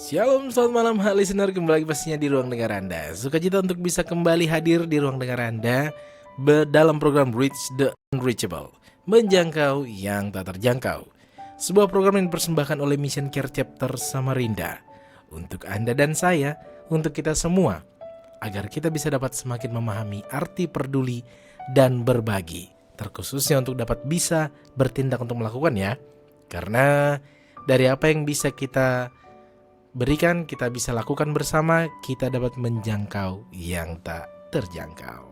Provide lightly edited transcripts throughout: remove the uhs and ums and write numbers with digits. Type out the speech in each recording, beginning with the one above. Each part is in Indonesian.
Shalom, selamat malam listener, kembali lagi pastinya di ruang dengar Anda. Sukacita untuk bisa kembali hadir di ruang dengar Anda dalam program Reach the Unreachable, menjangkau yang tak terjangkau. Sebuah program yang dipersembahkan oleh Mission Care Chapter Samarinda untuk Anda dan saya, untuk kita semua, agar kita bisa dapat semakin memahami arti peduli dan berbagi, terkhususnya untuk dapat bisa bertindak untuk melakukannya. Karena dari apa yang bisa kita berikan, kita bisa lakukan bersama, kita dapat menjangkau yang tak terjangkau.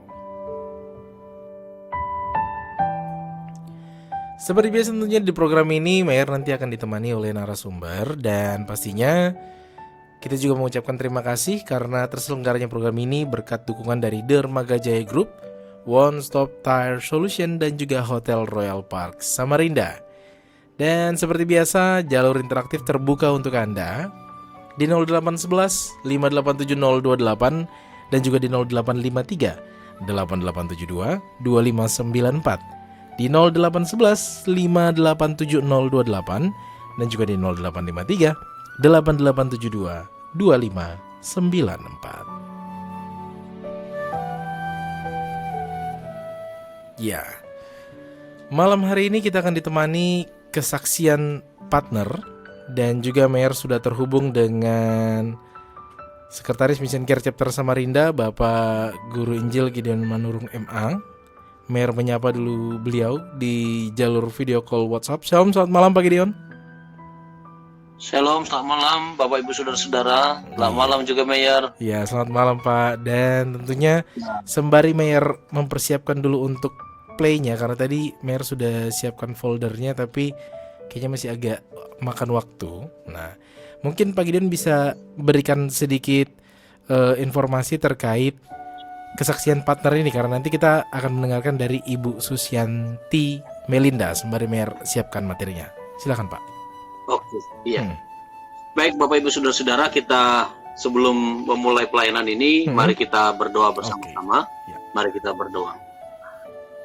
Seperti biasa tentunya di program ini, Mayer nanti akan ditemani oleh narasumber. Dan pastinya kita juga mengucapkan terima kasih karena terselenggaranya program ini berkat dukungan dari Dermaga Jaya Group, One Stop Tire Solution, dan juga Hotel Royal Park Samarinda. Dan seperti biasa, jalur interaktif terbuka untuk Anda di 0811 587 028 dan juga di 0853 8872 2594, di 0811 587 028 dan juga di 0853 8872 2594. Ya, malam hari ini kita akan ditemani kesaksian partner, dan juga Mayer sudah terhubung dengan Sekretaris Mission Care Chapter Samarinda, Bapak Guru Injil Gideon Manurung MA. Mayer menyapa dulu beliau di jalur video call WhatsApp. Shalom, selamat malam Pak Gideon. Shalom, selamat malam Bapak Ibu Saudara-saudara. Selamat malam juga Mayer. Ya, selamat malam Pak. Dan tentunya sembari Mayer mempersiapkan dulu untuk playnya, karena tadi Mayer sudah siapkan foldernya tapi kayaknya masih agak makan waktu. Nah, mungkin Pak Gideon bisa berikan sedikit informasi terkait kesaksian partner ini, karena nanti kita akan mendengarkan dari Ibu Susianti Melinda sembari Mayer siapkan materinya. Silakan Pak. Oke, iya. Baik Bapak Ibu Saudara-saudara, kita sebelum memulai pelayanan ini, mari kita berdoa bersama-sama. Ya. Mari kita berdoa.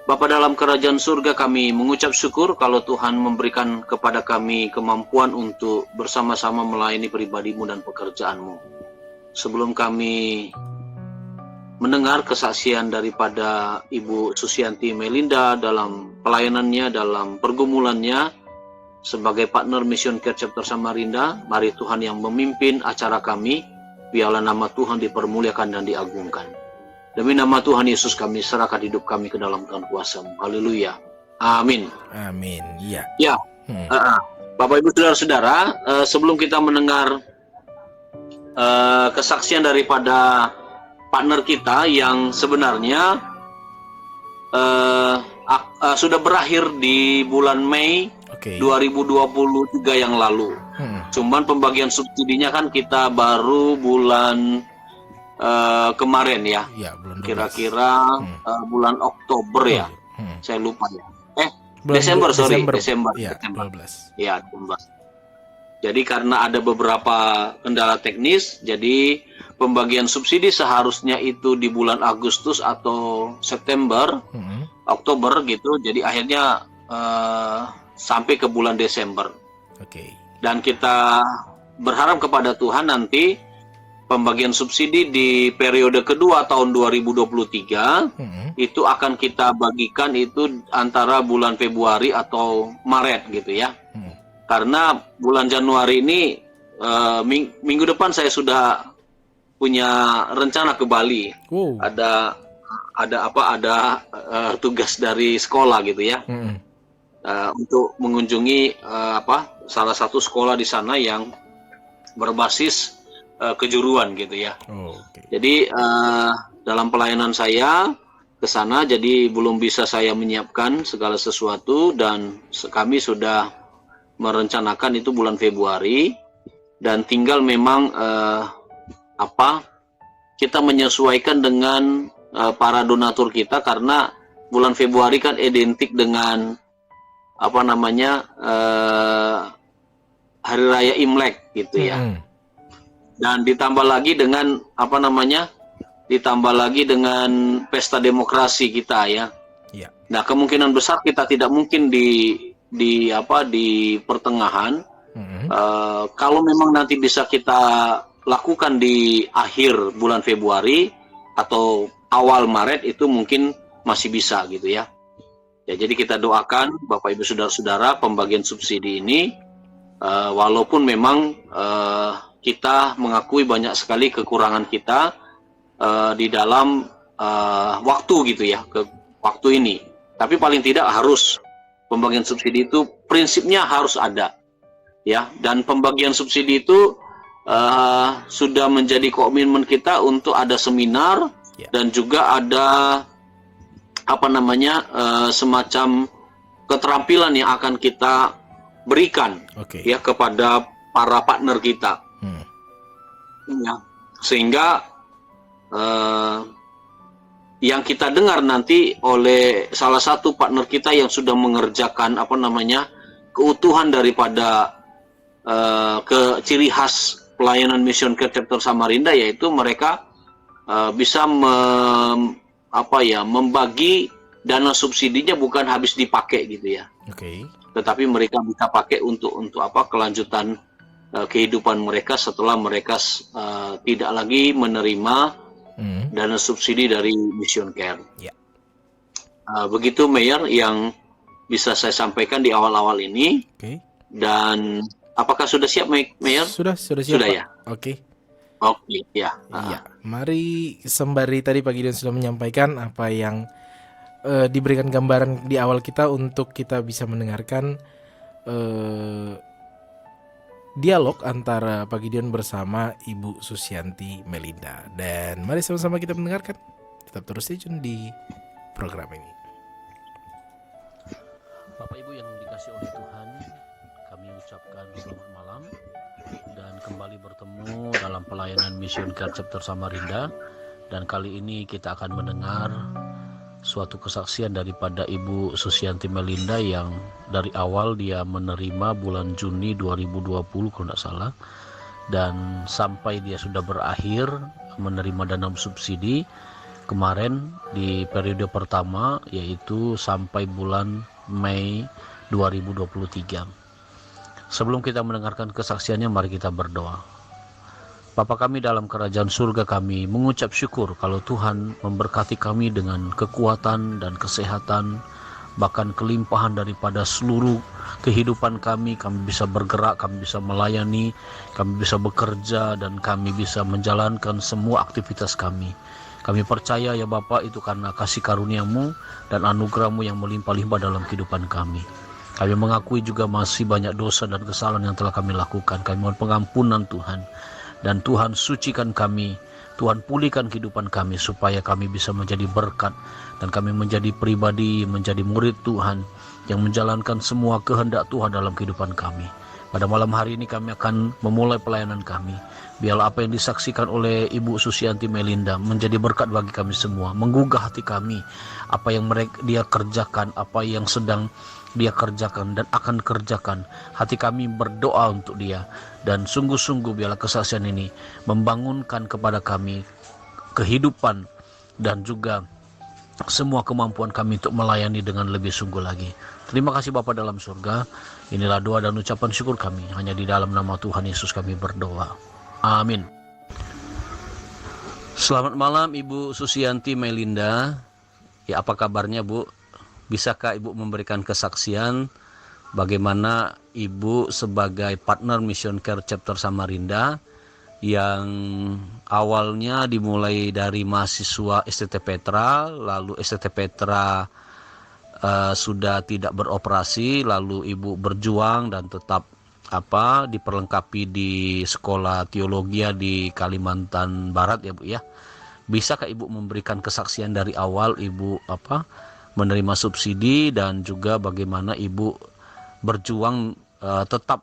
Bapa dalam kerajaan surga, kami mengucap syukur kalau Tuhan memberikan kepada kami kemampuan untuk bersama-sama melayani pribadi-Mu dan pekerjaan-Mu. Sebelum kami mendengar kesaksian daripada Ibu Susianti Melinda dalam pelayanannya, dalam pergumulannya sebagai partner Mission Care Chapter Samarinda, mari Tuhan yang memimpin acara kami, biarlah nama Tuhan dipermuliakan dan diagungkan. Demi nama Tuhan Yesus kami serahkan hidup kami ke dalam Tuhan kuasa-Mu. Haleluya. Amin. Amin. Ya. Ya. Bapak Ibu Saudara-saudara, sebelum kita mendengar kesaksian daripada partner kita yang sebenarnya sudah berakhir di bulan Mei 2023 yang lalu. Cuman pembagian subsidinya kan kita baru bulan kemarin ya, kira-kira bulan Oktober ya, saya lupa ya. Desember. Ya, 12. Ya, Desember. Jadi karena ada beberapa kendala teknis, jadi pembagian subsidi seharusnya itu di bulan Agustus atau September, Oktober gitu. Jadi akhirnya sampai ke bulan Desember. Dan kita berharap kepada Tuhan nanti pembagian subsidi di periode kedua tahun 2023 itu akan kita bagikan itu antara bulan Februari atau Maret gitu ya. Karena bulan Januari ini minggu depan saya sudah punya rencana ke Bali. Ada tugas dari sekolah gitu ya. Untuk mengunjungi salah satu sekolah di sana yang berbasis kejuruan gitu ya. Jadi dalam pelayanan saya ke sana, jadi belum bisa saya menyiapkan segala sesuatu, dan kami sudah merencanakan itu bulan Februari, dan tinggal memang kita menyesuaikan dengan para donatur kita, karena bulan Februari kan identik dengan hari raya Imlek gitu ya. Dan ditambah lagi dengan pesta demokrasi kita ya. Nah, kemungkinan besar kita tidak mungkin di pertengahan Kalau memang nanti bisa kita lakukan di akhir bulan Februari atau awal Maret itu mungkin masih bisa gitu ya. Ya, jadi kita doakan Bapak Ibu Saudara-saudara pembagian subsidi ini walaupun memang kita mengakui banyak sekali kekurangan kita di dalam waktu gitu ya, ke waktu ini. Tapi paling tidak harus pembagian subsidi itu prinsipnya harus ada. Ya, dan pembagian subsidi itu sudah menjadi komitmen kita untuk ada seminar dan juga ada semacam keterampilan yang akan kita berikan ya kepada para partner kita. Ya, sehingga yang kita dengar nanti oleh salah satu partner kita yang sudah mengerjakan keutuhan daripada ke ciri khas pelayanan Mission Care Chapter Samarinda, yaitu mereka bisa membagi dana subsidinya bukan habis dipakai gitu ya. Tetapi mereka bisa pakai untuk kelanjutan kehidupan mereka setelah mereka tidak lagi menerima dana subsidi dari Mission Care. Begitu Mayor yang bisa saya sampaikan di awal-awal ini. Dan apakah sudah siap, Mayor? Sudah siap. Sudah Pak. ya. Oke, ya. Iya. Mari sembari tadi Pak Gideon sudah menyampaikan apa yang diberikan gambaran di awal kita untuk kita bisa mendengarkan dialog antara Pak Gideon bersama Ibu Susianti Melinda. Dan mari sama-sama kita mendengarkan. Tetap terus stay tune di program ini. Bapak Ibu yang dikasih oleh Tuhan, kami ucapkan selamat malam dan kembali bertemu dalam pelayanan Mission Care Chapter Samarinda. Dan kali ini kita akan mendengar suatu kesaksian daripada Ibu Susianti Melinda yang dari awal dia menerima bulan Juni 2020 kalau tidak salah, dan sampai dia sudah berakhir menerima dana subsidi kemarin di periode pertama, yaitu sampai bulan Mei 2023. Sebelum kita mendengarkan kesaksiannya, mari kita berdoa. Bapa kami dalam kerajaan surga, kami mengucap syukur kalau Tuhan memberkati kami dengan kekuatan dan kesehatan, bahkan kelimpahan daripada seluruh kehidupan kami. Kami bisa bergerak, kami bisa melayani, kami bisa bekerja, dan kami bisa menjalankan semua aktivitas kami. Kami percaya ya Bapa, itu karena kasih karunia-Mu dan anugerah-Mu yang melimpah-limpah dalam kehidupan kami. Kami mengakui juga masih banyak dosa dan kesalahan yang telah kami lakukan. Kami mohon pengampunan Tuhan. Dan Tuhan sucikan kami, Tuhan pulihkan kehidupan kami supaya kami bisa menjadi berkat dan kami menjadi pribadi, menjadi murid Tuhan yang menjalankan semua kehendak Tuhan dalam kehidupan kami. Pada malam hari ini kami akan memulai pelayanan kami. Biarlah apa yang disaksikan oleh Ibu Susianti Melinda menjadi berkat bagi kami semua, menggugah hati kami, apa yang dia kerjakan, apa yang sedang dia kerjakan dan akan kerjakan. Hati kami berdoa untuk dia, dan sungguh-sungguh biarlah kesaksian ini membangunkan kepada kami kehidupan dan juga semua kemampuan kami untuk melayani dengan lebih sungguh lagi. Terima kasih Bapa dalam surga. Inilah doa dan ucapan syukur kami, hanya di dalam nama Tuhan Yesus kami berdoa. Amin. Selamat malam Ibu Susianti Melinda. Ya, apa kabarnya Bu? Bisakah Ibu memberikan kesaksian bagaimana Ibu sebagai partner Mission Care Chapter Samarinda yang awalnya dimulai dari mahasiswa STT Petra, lalu STT Petra sudah tidak beroperasi, lalu Ibu berjuang dan tetap diperlengkapi di sekolah teologi di Kalimantan Barat ya Bu ya. Bisakah Ibu memberikan kesaksian dari awal Ibu menerima subsidi dan juga bagaimana Ibu berjuang tetap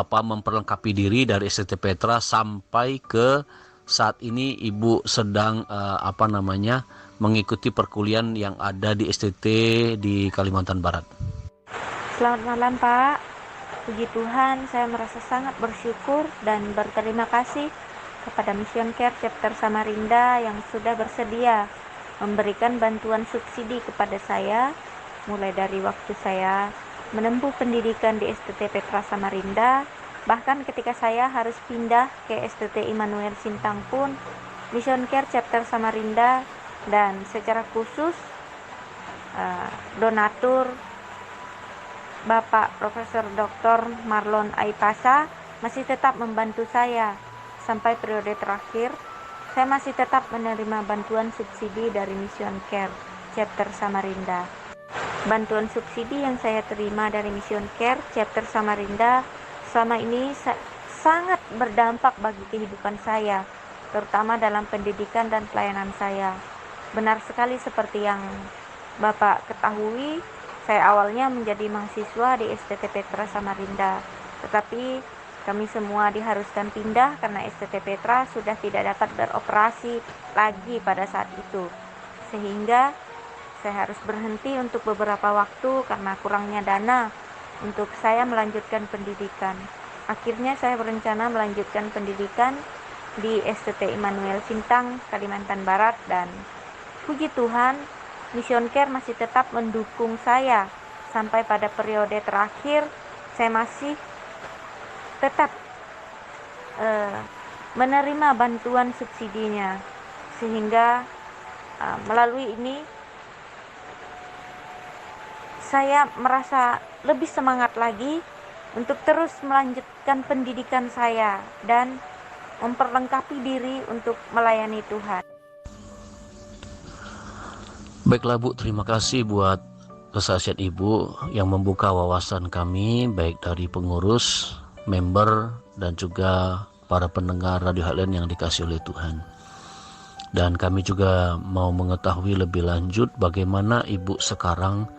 memperlengkapi diri dari STT Petra sampai ke saat ini Ibu sedang mengikuti perkuliahan yang ada di STT di Kalimantan Barat. Selamat malam Pak. Puji Tuhan, saya merasa sangat bersyukur dan berterima kasih kepada Mission Care Chapter Samarinda yang sudah bersedia memberikan bantuan subsidi kepada saya mulai dari waktu saya menempuh pendidikan di STT Petra Samarinda. Bahkan ketika saya harus pindah ke STT Immanuel Sintang pun, Mission Care Chapter Samarinda dan secara khusus donatur Bapak Profesor Dr. Marlon Aipasa masih tetap membantu saya sampai periode terakhir. Saya masih tetap menerima bantuan subsidi dari Mission Care Chapter Samarinda. Bantuan subsidi yang saya terima dari Mission Care Chapter Samarinda selama ini sangat berdampak bagi kehidupan saya, terutama dalam pendidikan dan pelayanan saya. Benar sekali seperti yang Bapak ketahui, saya awalnya menjadi mahasiswa di STT Petra Samarinda, tetapi kami semua diharuskan pindah karena STT Petra sudah tidak dapat beroperasi lagi pada saat itu, sehingga saya harus berhenti untuk beberapa waktu karena kurangnya dana untuk saya melanjutkan pendidikan. Akhirnya saya berencana melanjutkan pendidikan di STT Immanuel Sintang, Kalimantan Barat, dan puji Tuhan, Mission Care masih tetap mendukung saya sampai pada periode terakhir. Saya masih tetap menerima bantuan subsidinya, sehingga melalui ini saya merasa lebih semangat lagi untuk terus melanjutkan pendidikan saya dan memperlengkapi diri untuk melayani Tuhan. Baiklah Bu, terima kasih buat kesaksian Ibu yang membuka wawasan kami, baik dari pengurus, member, dan juga para pendengar Radio Heartland yang dikasih oleh Tuhan. Dan kami juga mau mengetahui lebih lanjut bagaimana Ibu sekarang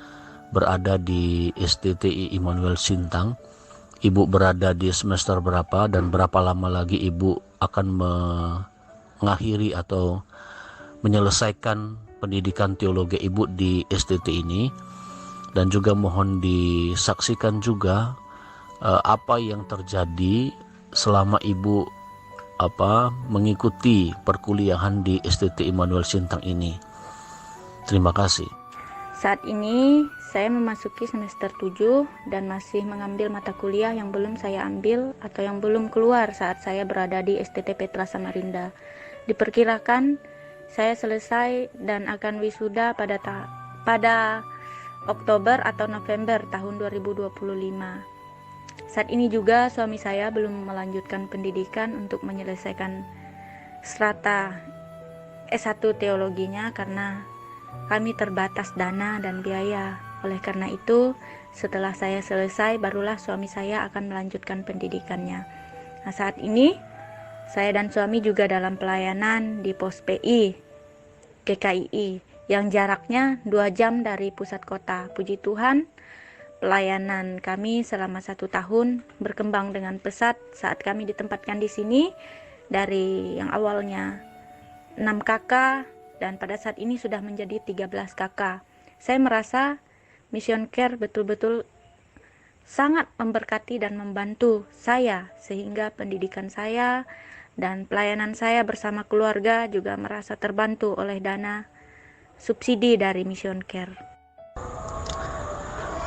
berada di STTI Immanuel Sintang. Ibu berada di semester berapa dan berapa lama lagi Ibu akan mengakhiri atau menyelesaikan pendidikan teologi Ibu di STT ini. Dan juga mohon disaksikan juga apa yang terjadi selama Ibu mengikuti perkuliahan di STT Immanuel Sintang ini. Terima kasih. Saat ini saya memasuki semester 7 dan masih mengambil mata kuliah yang belum saya ambil atau yang belum keluar saat saya berada di STT Petra Samarinda. Diperkirakan saya selesai dan akan wisuda pada Oktober atau November tahun 2025. Saat ini juga suami saya belum melanjutkan pendidikan untuk menyelesaikan strata S1 teologinya karena kami terbatas dana dan biaya. Oleh karena itu, setelah saya selesai, barulah suami saya akan melanjutkan pendidikannya. Nah, saat ini, saya dan suami juga dalam pelayanan di pos PI, GKII, yang jaraknya 2 jam dari pusat kota. Puji Tuhan, pelayanan kami selama 1 tahun berkembang dengan pesat saat kami ditempatkan di sini. Dari yang awalnya 6 kakak, dan pada saat ini sudah menjadi 13 kakak. Saya merasa Mission Care betul-betul sangat memberkati dan membantu saya, sehingga pendidikan saya dan pelayanan saya bersama keluarga juga merasa terbantu oleh dana subsidi dari Mission Care.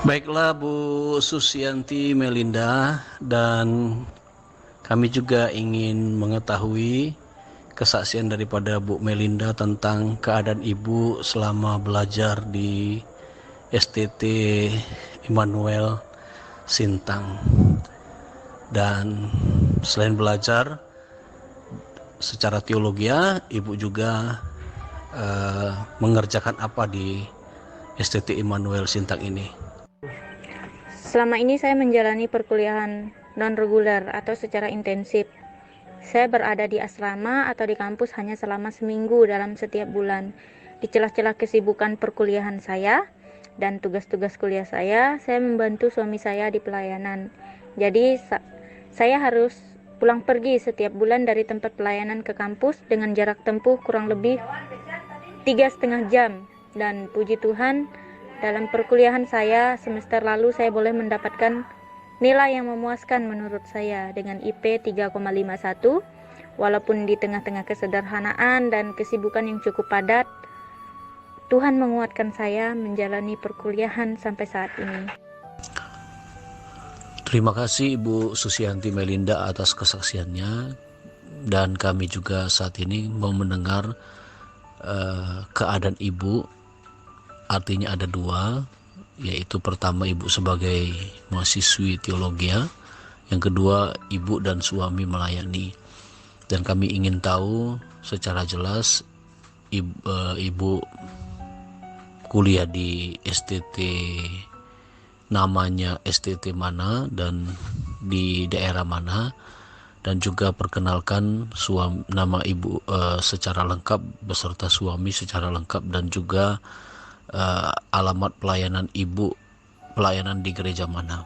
Baiklah Bu Susianti Melinda, dan kami juga ingin mengetahui kesaksian daripada Bu Melinda tentang keadaan Ibu selama belajar di STT Immanuel Sintang. Dan selain belajar secara teologi, Ibu juga mengerjakan apa di STT Immanuel Sintang ini? Selama ini saya menjalani perkuliahan non-reguler atau secara intensif. Saya berada di asrama atau di kampus hanya selama seminggu dalam setiap bulan. Di celah-celah kesibukan perkuliahan saya dan tugas-tugas kuliah saya membantu suami saya di pelayanan. Jadi saya harus pulang pergi setiap bulan dari tempat pelayanan ke kampus dengan jarak tempuh kurang lebih 3,5 jam. Dan puji Tuhan, dalam perkuliahan saya semester lalu saya boleh mendapatkan nilai yang memuaskan menurut saya dengan IP 3,51. Walaupun di tengah-tengah kesederhanaan dan kesibukan yang cukup padat, Tuhan menguatkan saya menjalani perkuliahan sampai saat ini. Terima kasih Ibu Susianti Melinda atas kesaksiannya, dan kami juga saat ini mau mendengar keadaan Ibu. Artinya ada dua, yaitu pertama Ibu sebagai mahasiswi teologi, yang kedua Ibu dan suami melayani. Dan kami ingin tahu secara jelas Ibu kuliah di STT, namanya STT mana dan di daerah mana, dan juga perkenalkan nama Ibu secara lengkap beserta suami secara lengkap, dan juga alamat pelayanan Ibu, pelayanan di gereja mana.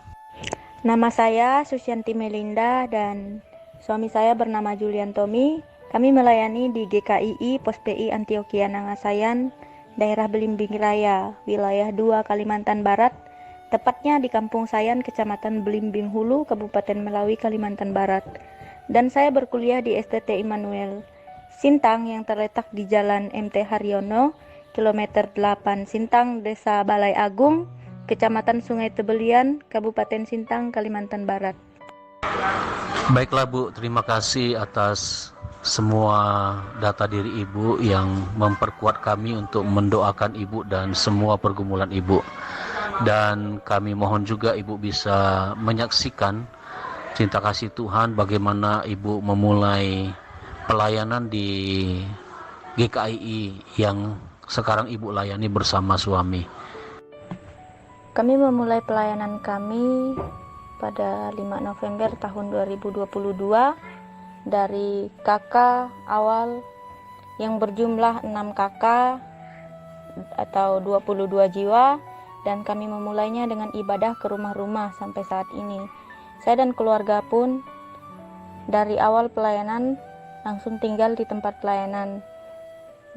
Nama saya Susianti Melinda dan suami saya bernama Julian Tommy. Kami melayani di GKII Pos PI Antioquia Nangasayan, daerah Belimbing Raya, wilayah 2 Kalimantan Barat, tepatnya di Kampung Sayan, Kecamatan Belimbing Hulu, Kabupaten Melawi, Kalimantan Barat. Dan saya berkuliah di STT Immanuel Sintang yang terletak di Jalan MT Haryono, kilometer 8 Sintang, Desa Balai Agung, Kecamatan Sungai Tebelian, Kabupaten Sintang, Kalimantan Barat. Baiklah Bu, terima kasih atas semua data diri Ibu yang memperkuat kami untuk mendoakan Ibu dan semua pergumulan Ibu. Dan kami mohon juga Ibu bisa menyaksikan cinta kasih Tuhan bagaimana Ibu memulai pelayanan di GKII yang sekarang Ibu layani bersama suami. Kami memulai pelayanan kami pada 5 November tahun 2022 dari KK awal yang berjumlah 6 KK atau 22 jiwa, dan kami memulainya dengan ibadah ke rumah-rumah sampai saat ini. Saya dan keluarga pun dari awal pelayanan langsung tinggal di tempat pelayanan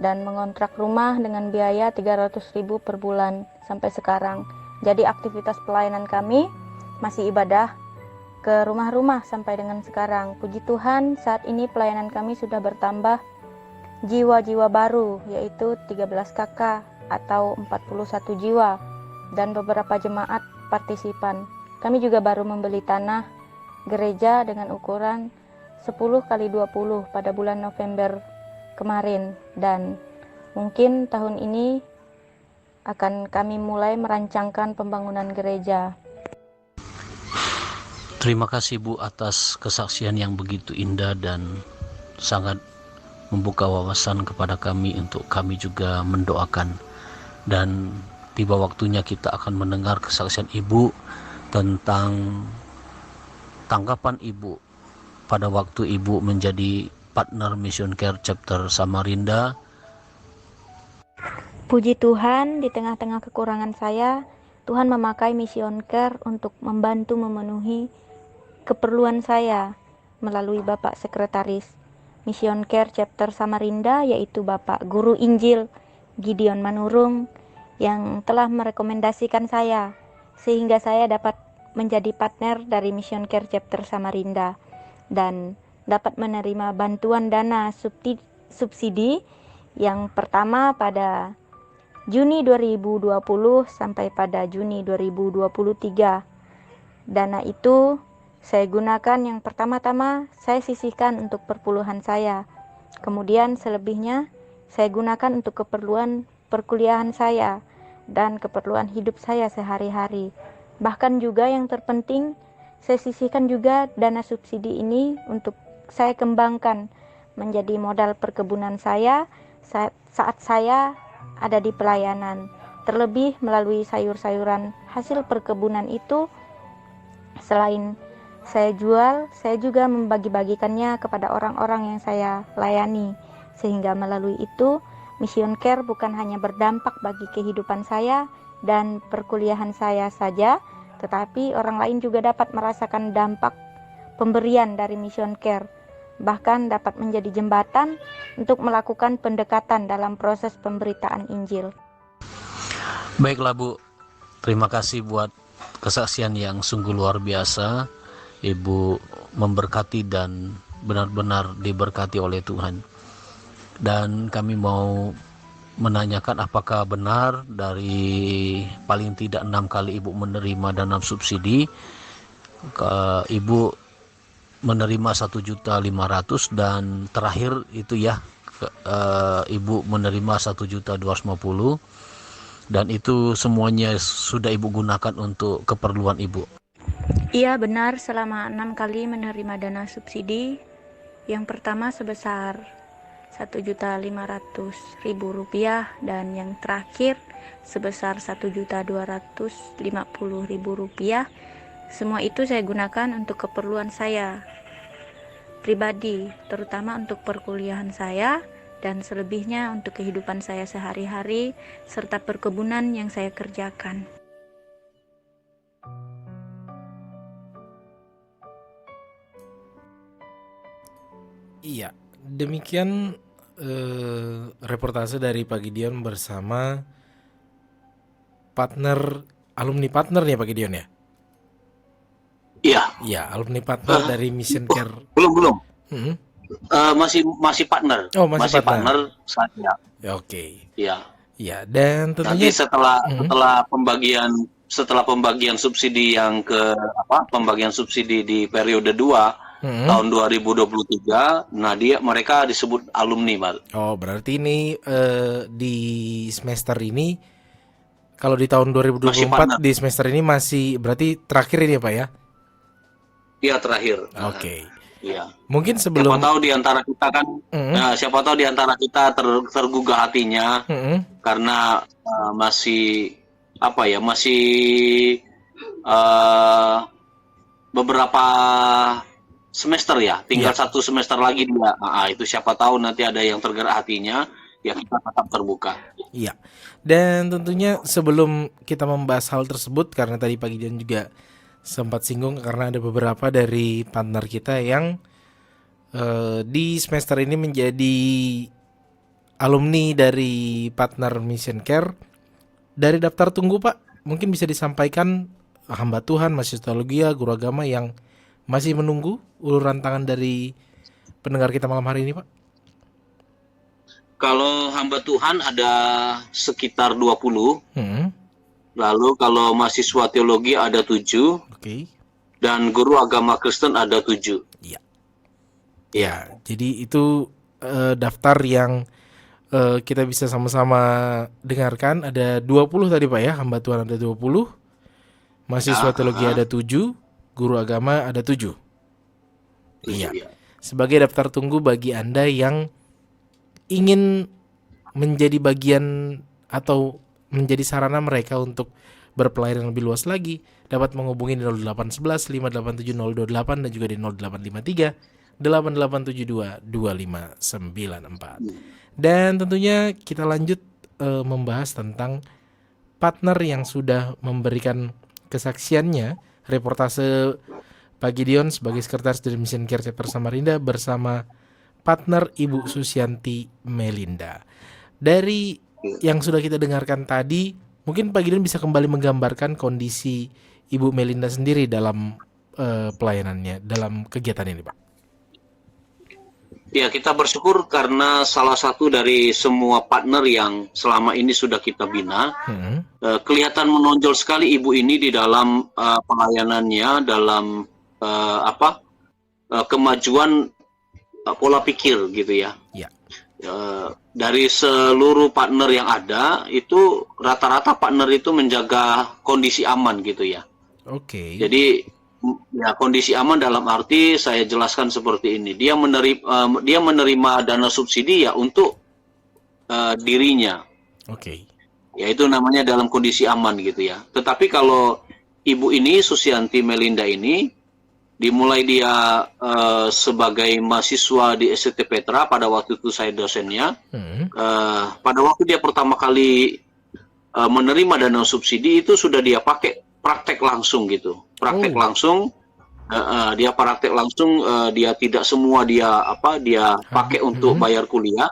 dan mengontrak rumah dengan biaya 300.000 per bulan sampai sekarang. Jadi aktivitas pelayanan kami masih ibadah ke rumah-rumah sampai dengan sekarang. Puji Tuhan, saat ini pelayanan kami sudah bertambah jiwa-jiwa baru, yaitu 13 KK atau 41 jiwa, dan beberapa jemaat partisipan. Kami juga baru membeli tanah gereja dengan ukuran 10x20 pada bulan November kemarin, dan mungkin tahun ini akan kami mulai merancangkan pembangunan gereja. Terima kasih Bu atas kesaksian yang begitu indah dan sangat membuka wawasan kepada kami untuk kami juga mendoakan. Dan tiba waktunya kita akan mendengar kesaksian Ibu tentang tanggapan Ibu pada waktu Ibu menjadi partner Mission Care Chapter Samarinda. Puji Tuhan, di tengah-tengah kekurangan saya, Tuhan memakai Mission Care untuk membantu memenuhi keperluan saya melalui Bapak Sekretaris Mission Care Chapter Samarinda, yaitu Bapak Guru Injil Gideon Manurung, yang telah merekomendasikan saya sehingga saya dapat menjadi partner dari Mission Care Chapter Samarinda dan dapat menerima bantuan dana subsidi yang pertama pada Juni 2020 sampai pada Juni 2023. Dana itu saya gunakan, yang pertama-tama saya sisihkan untuk perpuluhan saya. Kemudian selebihnya saya gunakan untuk keperluan perkuliahan saya dan keperluan hidup saya sehari-hari. Bahkan juga yang terpenting, saya sisihkan juga dana subsidi ini untuk saya kembangkan menjadi modal perkebunan saya saat saya ada di pelayanan. Terlebih melalui sayur-sayuran hasil perkebunan itu, selain saya jual, saya juga membagi-bagikannya kepada orang-orang yang saya layani, sehingga melalui itu Mission Care bukan hanya berdampak bagi kehidupan saya dan perkuliahan saya saja, tetapi orang lain juga dapat merasakan dampak pemberian dari Mission Care, bahkan dapat menjadi jembatan untuk melakukan pendekatan dalam proses pemberitaan Injil. Baiklah Bu, terima kasih buat kesaksian yang sungguh luar biasa. Ibu memberkati dan benar-benar diberkati oleh Tuhan. Dan kami mau menanyakan apakah benar dari paling tidak 6 kali Ibu menerima dana subsidi, Ibu menerima 1.500.000 dan terakhir itu ya Ibu menerima 1.250.000 dan itu semuanya sudah Ibu gunakan untuk keperluan Ibu. Iya benar, selama 6 kali menerima dana subsidi. Yang pertama sebesar Rp1.500.000 dan yang terakhir sebesar Rp1.250.000. Semua itu saya gunakan untuk keperluan saya pribadi, terutama untuk perkuliahan saya dan selebihnya untuk kehidupan saya sehari-hari serta perkebunan yang saya kerjakan. Iya, demikian reportase dari Pak Gideon bersama alumni partner ya Pak Gideon ya? Iya. Iya, alumni partner dari Mission Care. Belum. Hmm? Masih partner. Oh, masih partner. Saya. Ya, oke. Iya. Iya, dan Nanti tentunya setelah pembagian subsidi pembagian subsidi di periode 2 tahun 2023, nah mereka disebut alumni, Pak. Oh, berarti ini di semester ini, kalau di tahun 2024 di semester ini masih berarti terakhir ini ya Pak ya? Iya, terakhir. Oke. Iya. Mungkin sebelum Siapa tahu di antara kita kan, siapa tahu di antara kita tergugah hatinya karena masih beberapa semester ya, tinggal satu semester lagi dia. Itu siapa tahu nanti ada yang tergerak hatinya, ya kita tetap terbuka. Iya. Dan tentunya sebelum kita membahas hal tersebut, karena tadi Pak Gideon juga sempat singgung karena ada beberapa dari partner kita yang di semester ini menjadi alumni dari partner Mission Care. Dari daftar tunggu Pak, mungkin bisa disampaikan hamba Tuhan, mahasiswa teologia, guru agama yang masih menunggu uluran tangan dari pendengar kita malam hari ini Pak? Kalau hamba Tuhan ada sekitar 20. Lalu kalau mahasiswa teologi ada 7. Oke. Dan guru agama Kristen ada 7. Iya. Ya, jadi itu daftar yang kita bisa sama-sama dengarkan. Ada 20 tadi Pak ya, hamba Tuhan ada 20. Mahasiswa teologi ada 7, guru agama ada 7. Iya. Sebagai daftar tunggu bagi Anda yang ingin menjadi bagian atau menjadi sarana mereka untuk berpelayanan lebih luas lagi, dapat menghubungi di 0811 587 0228 dan juga di 0853 8872 2594. Dan tentunya kita lanjut membahas tentang partner yang sudah memberikan kesaksiannya. Reportase Pak Gideon sebagai sekretaris dari Mission Care Chapter Samarinda bersama partner Ibu Susianti Melinda. Dari yang sudah kita dengarkan tadi, mungkin Pak Gideon bisa kembali menggambarkan kondisi Ibu Melinda sendiri dalam pelayanannya, dalam kegiatan ini Pak. Ya, kita bersyukur karena salah satu dari semua partner yang selama ini sudah kita bina, kelihatan menonjol sekali ibu ini di dalam pelayanannya, dalam kemajuan pola pikir gitu ya. Ya. Dari seluruh partner yang ada, itu rata-rata partner itu menjaga kondisi aman gitu ya. Oke. Jadi ya, kondisi aman dalam arti saya jelaskan seperti ini. Dia menerima dana subsidi ya untuk dirinya. Oke. Ya, itu namanya dalam kondisi aman gitu ya. Tetapi kalau ibu ini, Susianti Melinda ini, dimulai dia sebagai mahasiswa di STT Petra, pada waktu itu saya dosennya. Pada waktu dia pertama kali menerima dana subsidi itu sudah dia pakai praktek langsung gitu. Praktek langsung, dia praktek langsung, dia tidak semua dia pakai untuk bayar kuliah,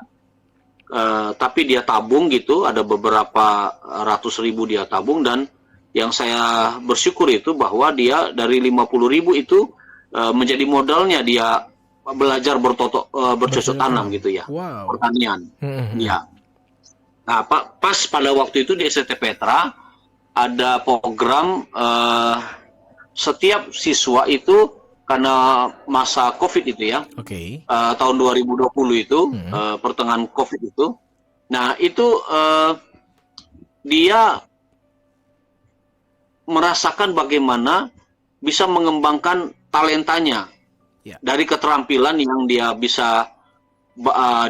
tapi dia tabung gitu, ada beberapa ratus ribu dia tabung, dan yang saya bersyukur itu bahwa dia dari 50.000 itu menjadi modalnya dia belajar bercocok tanam gitu ya, pertanian. Ya. Nah, pas pada waktu itu di STT Petra ada program setiap siswa itu karena masa COVID itu ya, Oke. tahun 2020 itu, pertengahan COVID itu. Nah, itu dia merasakan bagaimana bisa mengembangkan talentanya dari keterampilan yang dia bisa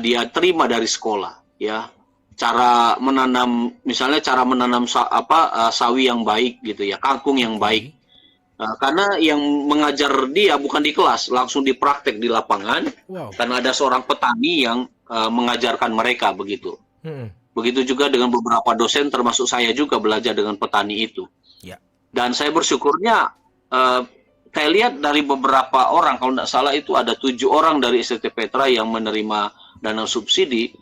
dia terima dari sekolah, ya. Cara menanam, misalnya cara menanam sawi yang baik gitu ya, kangkung yang baik. Karena yang mengajar dia bukan di kelas, langsung dipraktek di lapangan. Karena ada seorang petani yang mengajarkan mereka begitu. Begitu juga dengan beberapa dosen, termasuk saya juga belajar dengan petani itu. Dan saya bersyukurnya, saya lihat dari beberapa orang, kalau tidak salah itu ada 7 orang dari STT Petra yang menerima dana subsidi,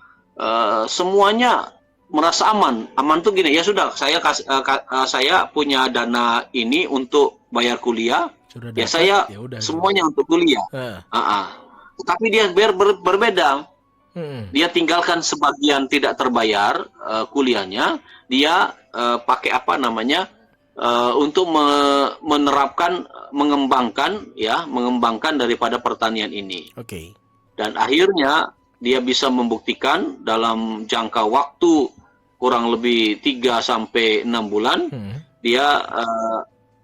semuanya merasa aman. Aman tuh gini, ya sudah, saya punya dana ini untuk bayar kuliah, ya saya semuanya untuk kuliah. Tapi dia berbeda. Dia tinggalkan sebagian tidak terbayar kuliahnya, dia pakai apa namanya, untuk menerapkan, mengembangkan daripada pertanian ini. Dan akhirnya dia bisa membuktikan dalam jangka waktu kurang lebih 3 sampai 6 bulan, dia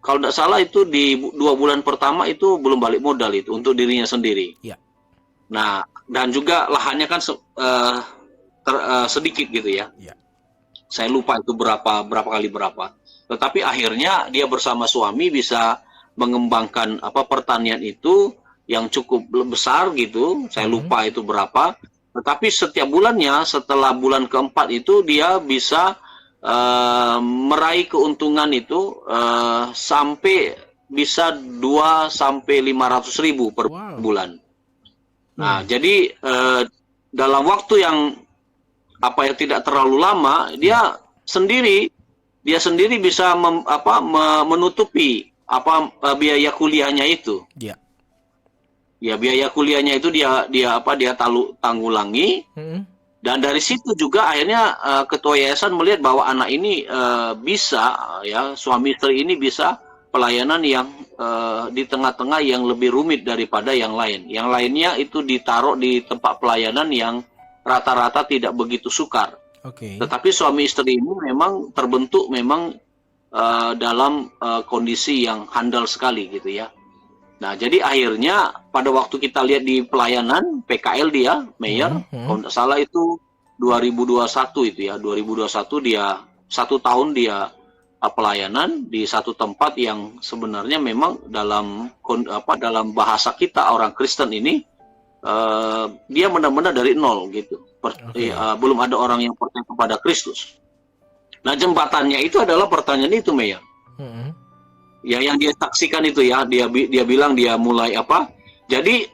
kalau tidak salah itu di 2 bulan pertama itu belum balik modal itu untuk dirinya sendiri. Nah, dan juga lahannya kan sedikit gitu ya. Saya lupa itu berapa kali berapa. Tetapi akhirnya dia bersama suami bisa mengembangkan pertanian itu yang cukup besar gitu. Saya lupa itu berapa. Tetapi setiap bulannya, setelah bulan keempat itu dia bisa meraih keuntungan itu sampai bisa 2 sampai 500 ribu per bulan. Nah, jadi dalam waktu yang tidak terlalu lama, dia sendiri bisa menutupi biaya kuliahnya itu. Ya, biaya kuliahnya itu dia tanggulangi. Dan dari situ juga akhirnya ketua yayasan melihat bahwa anak ini bisa, ya, suami istri ini bisa pelayanan yang di tengah-tengah yang lebih rumit daripada yang lain. Yang lainnya itu ditaruh di tempat pelayanan yang rata-rata tidak begitu sukar. Tetapi suami istri ini memang terbentuk dalam kondisi yang handal sekali gitu ya. Nah, jadi akhirnya pada waktu kita lihat di pelayanan PKL dia, Mayor, kalau tidak salah itu 2021 itu ya, 2021 dia 1 tahun dia pelayanan di satu tempat yang sebenarnya memang dalam bahasa kita orang Kristen ini dia benar-benar dari nol gitu. Belum ada orang yang percaya kepada Kristus. Nah, jembatannya itu adalah pertanyaan itu, Mayor. Ya, yang dia saksikan itu ya, dia bilang dia mulai jadi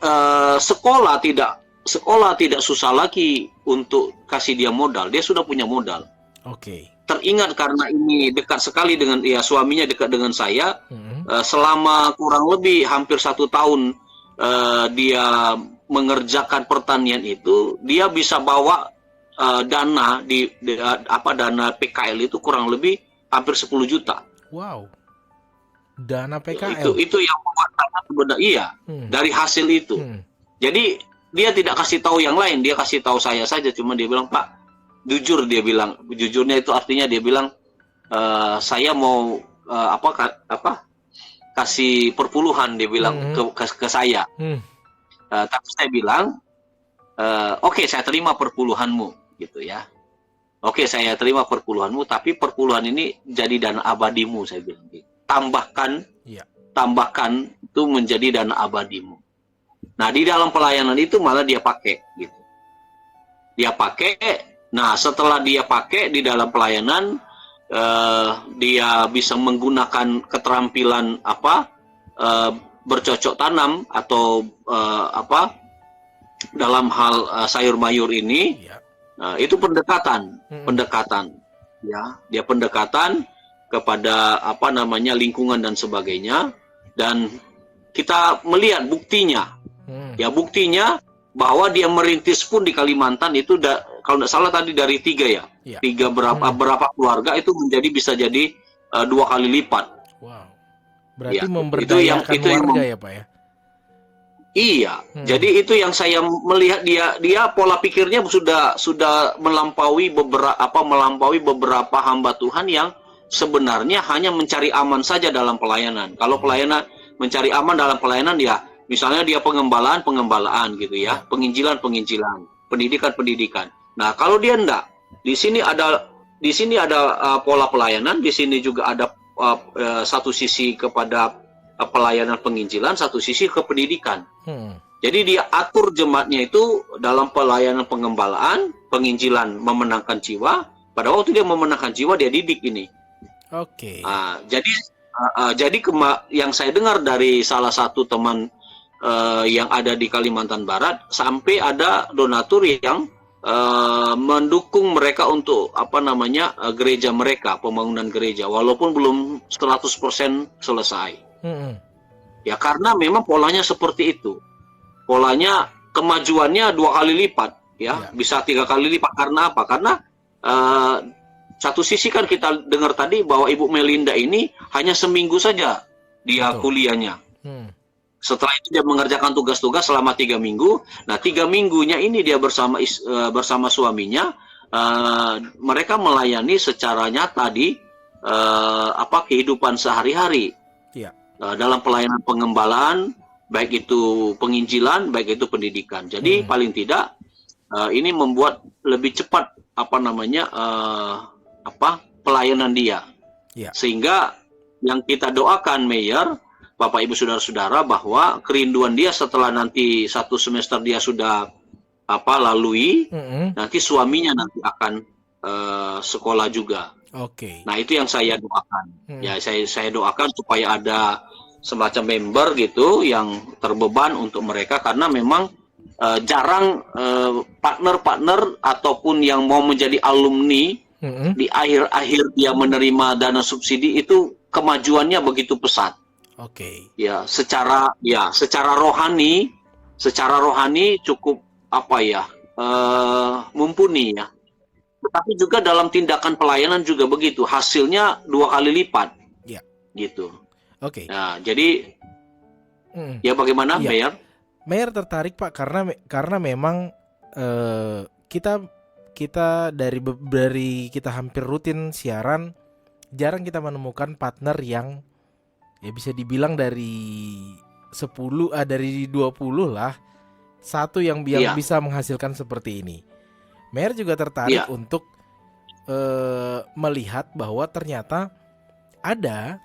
sekolah tidak susah lagi untuk kasih dia modal, dia sudah punya modal. Teringat karena ini dekat sekali dengan suaminya dekat dengan saya, selama kurang lebih hampir 1 tahun dia mengerjakan pertanian itu, dia bisa bawa dana dana PKL itu kurang lebih hampir 10 juta. Dana PKL itu yang membuat saya sebenarnya dari hasil itu. Jadi dia tidak kasih tahu yang lain, dia kasih tahu saya saja. Cuma dia bilang, Pak, jujur, dia bilang, jujurnya itu artinya dia bilang saya mau kasih perpuluhan, dia bilang ke saya. Tapi saya bilang oke, saya terima perpuluhanmu gitu ya. Oke, saya terima perpuluhanmu, tapi perpuluhan ini jadi dana abadimu, saya bilang gitu. Tambahkan itu menjadi dana abadimu. Nah, di dalam pelayanan itu malah dia pakai gitu. Dia pakai. Nah, setelah dia pakai di dalam pelayanan, dia bisa menggunakan keterampilan bercocok tanam atau dalam hal sayur mayur ini. Itu pendekatan, ya, dia pendekatan kepada lingkungan dan sebagainya, dan kita melihat buktinya, ya, buktinya bahwa dia merintis pun di Kalimantan itu kalau tidak salah tadi dari 3 ya, 3 berapa keluarga itu bisa jadi 2 kali lipat. Berarti Ya, memberdayakan itu yang warga ya Pak ya? iya. Jadi itu yang saya melihat dia pola pikirnya sudah melampaui beberapa hamba Tuhan yang sebenarnya hanya mencari aman saja dalam pelayanan. Kalau pelayanan mencari aman dalam pelayanan ya, misalnya dia pengembalaan gitu ya, penginjilan, pendidikan. Nah, kalau dia enggak, di sini ada pola pelayanan, di sini juga ada satu sisi kepada pelayanan penginjilan, satu sisi ke pendidikan. Jadi dia atur jemaatnya itu dalam pelayanan pengembalaan, penginjilan, memenangkan jiwa. Pada waktu dia memenangkan jiwa, dia didik ini. Oke. Jadi yang saya dengar dari salah satu teman yang ada di Kalimantan Barat, sampai ada donatur yang mendukung mereka untuk gereja mereka, pembangunan gereja, walaupun belum 100% selesai. Ya karena memang polanya seperti itu. Polanya kemajuannya 2 kali lipat, ya, bisa 3 kali lipat. Karena apa? Karena satu sisi kan kita dengar tadi bahwa Ibu Melinda ini hanya seminggu saja dia kuliahnya. Setelah itu dia mengerjakan tugas-tugas selama 3 minggu. Nah, 3 minggunya ini dia bersama suaminya, mereka melayani secara nyata di kehidupan sehari-hari. Dalam pelayanan pengembalaan, baik itu penginjilan, baik itu pendidikan. Jadi paling tidak ini membuat lebih cepat pelayanan dia. Sehingga yang kita doakan, Mayor, Bapak Ibu saudara-saudara, bahwa kerinduan dia setelah nanti 1 semester dia sudah lalui, nanti suaminya nanti akan sekolah juga. Nah, itu yang saya doakan. Ya, saya doakan supaya ada semacam member gitu yang terbeban untuk mereka, karena memang jarang partner-partner ataupun yang mau menjadi alumni di akhir-akhir dia menerima dana subsidi itu kemajuannya begitu pesat. Ya, secara rohani cukup mumpuni ya. Tetapi juga dalam tindakan pelayanan juga begitu, hasilnya 2 kali lipat. Gitu. Nah, jadi ya bagaimana, Mayor? Mayor tertarik Pak karena memang kita dari kita hampir rutin siaran, jarang kita menemukan partner yang ya bisa dibilang dari 20 lah, satu yang bisa menghasilkan seperti ini. Mayor juga tertarik untuk melihat bahwa ternyata ada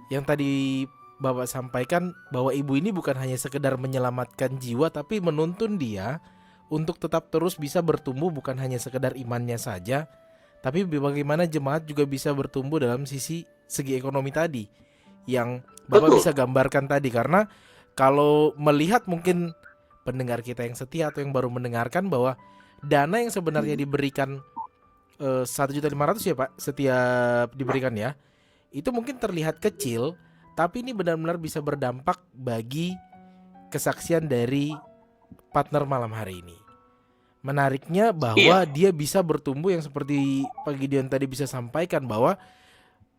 yang tadi Bapak sampaikan, bahwa ibu ini bukan hanya sekedar menyelamatkan jiwa, tapi menuntun dia untuk tetap terus bisa bertumbuh, bukan hanya sekedar imannya saja, tapi bagaimana jemaat juga bisa bertumbuh dalam segi ekonomi tadi yang Bapak bisa gambarkan tadi. Karena kalau melihat mungkin pendengar kita yang setia atau yang baru mendengarkan, bahwa dana yang sebenarnya diberikan 1.500.000 ya Pak setiap diberikan ya, itu mungkin terlihat kecil, tapi ini benar-benar bisa berdampak bagi kesaksian dari partner malam hari ini. Menariknya bahwa dia bisa bertumbuh yang seperti Pak Gideon tadi bisa sampaikan, bahwa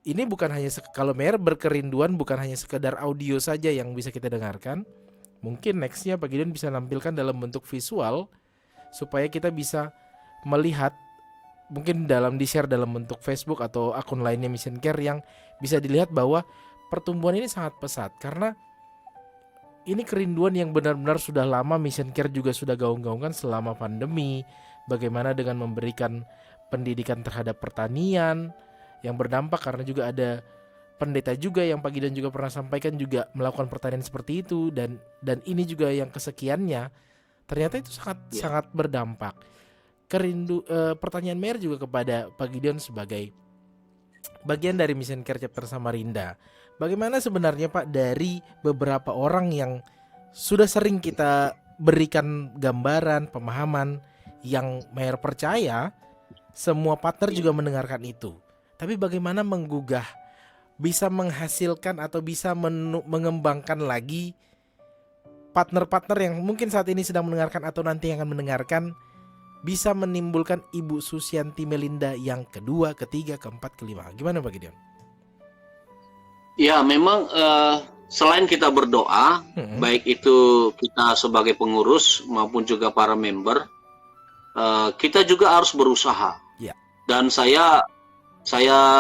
ini bukan hanya kalau Mayor berkerinduan bukan hanya sekedar audio saja yang bisa kita dengarkan. Mungkin nextnya Pak Gideon bisa nampilkan dalam bentuk visual supaya kita bisa melihat, mungkin di-share dalam bentuk Facebook atau akun lainnya Mission Care, yang bisa dilihat bahwa pertumbuhan ini sangat pesat. Karena ini kerinduan yang benar-benar sudah lama Mission Care juga sudah gaung-gaungkan selama pandemi. Bagaimana dengan memberikan pendidikan terhadap pertanian yang berdampak, karena juga ada pendeta juga yang Pak Gideon juga pernah sampaikan juga melakukan pertanian seperti itu, dan ini juga yang kesekiannya ternyata itu sangat berdampak. Pertanyaan Mayor juga kepada Pak Gideon sebagai bagian dari Mission Care Chapter Samarinda, bagaimana sebenarnya Pak dari beberapa orang yang sudah sering kita berikan gambaran, pemahaman yang Mayor percaya semua partner juga mendengarkan itu, tapi bagaimana menggugah, bisa menghasilkan atau bisa mengembangkan lagi partner-partner yang mungkin saat ini sedang mendengarkan atau nanti yang akan mendengarkan, bisa menimbulkan Ibu Susianti Melinda yang kedua, ketiga, keempat, kelima. Gimana Pak Gideon? Ya, memang selain kita berdoa, baik itu kita sebagai pengurus maupun juga para member, kita juga harus berusaha. Ya. Dan saya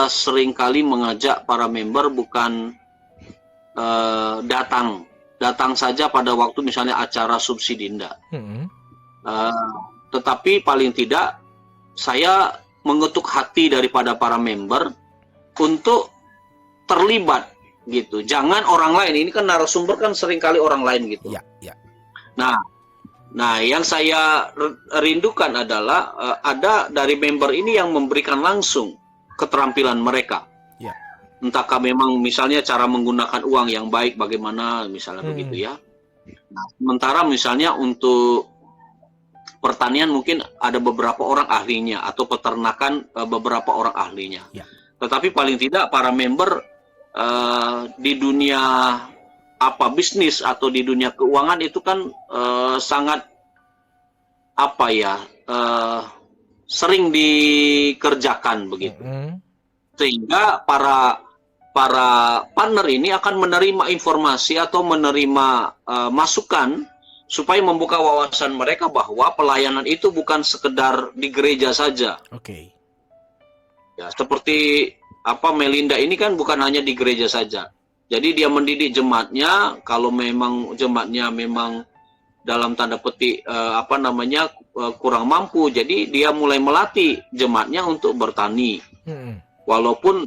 sering kali mengajak para member bukan datang saja pada waktu misalnya acara subsidinda. Tetapi paling tidak saya mengetuk hati daripada para member untuk terlibat gitu. Jangan orang lain. Ini kan narasumber kan seringkali orang lain gitu. Ya, ya. Nah, yang saya rindukan adalah ada dari member ini yang memberikan langsung keterampilan mereka. Ya. Entahkah memang misalnya cara menggunakan uang yang baik bagaimana misalnya begitu ya. Nah, sementara misalnya untuk pertanian mungkin ada beberapa orang ahlinya atau peternakan beberapa orang ahlinya. Ya. Tetapi paling tidak para member di dunia bisnis atau di dunia keuangan itu kan sangat sering dikerjakan begitu. Sehingga para partner ini akan menerima informasi atau menerima masukan supaya membuka wawasan mereka bahwa pelayanan itu bukan sekedar di gereja saja. Oke. Ya, seperti Melinda ini kan bukan hanya di gereja saja. Jadi dia mendidik jemaatnya, kalau memang jemaatnya memang dalam tanda petik kurang mampu, jadi dia mulai melatih jemaatnya untuk bertani. Walaupun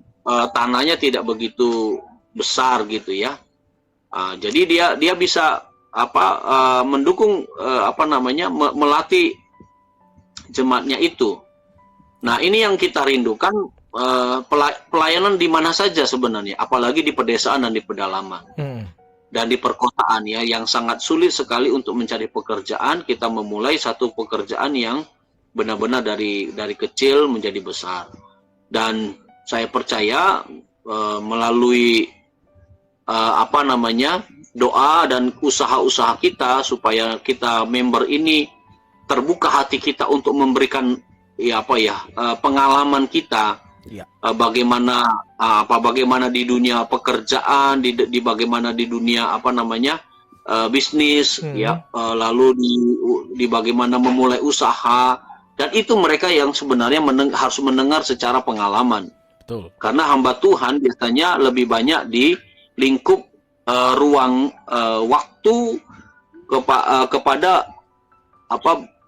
tanahnya tidak begitu besar gitu ya. Jadi dia bisa mendukung melatih jemaatnya itu. Nah, ini yang kita rindukan, pelayanan di mana saja sebenarnya, apalagi di pedesaan dan di pedalaman dan di perkotaan ya, yang sangat sulit sekali untuk mencari pekerjaan. Kita memulai satu pekerjaan yang benar-benar dari kecil menjadi besar, dan saya percaya melalui doa dan usaha-usaha kita supaya kita member ini terbuka hati kita untuk memberikan pengalaman kita. Ya. Bagaimana di dunia pekerjaan, di bagaimana di dunia bisnis, lalu di bagaimana memulai usaha, dan itu mereka yang sebenarnya harus mendengar secara pengalaman. Betul. Karena hamba Tuhan biasanya lebih banyak di lingkup ruang waktu kepada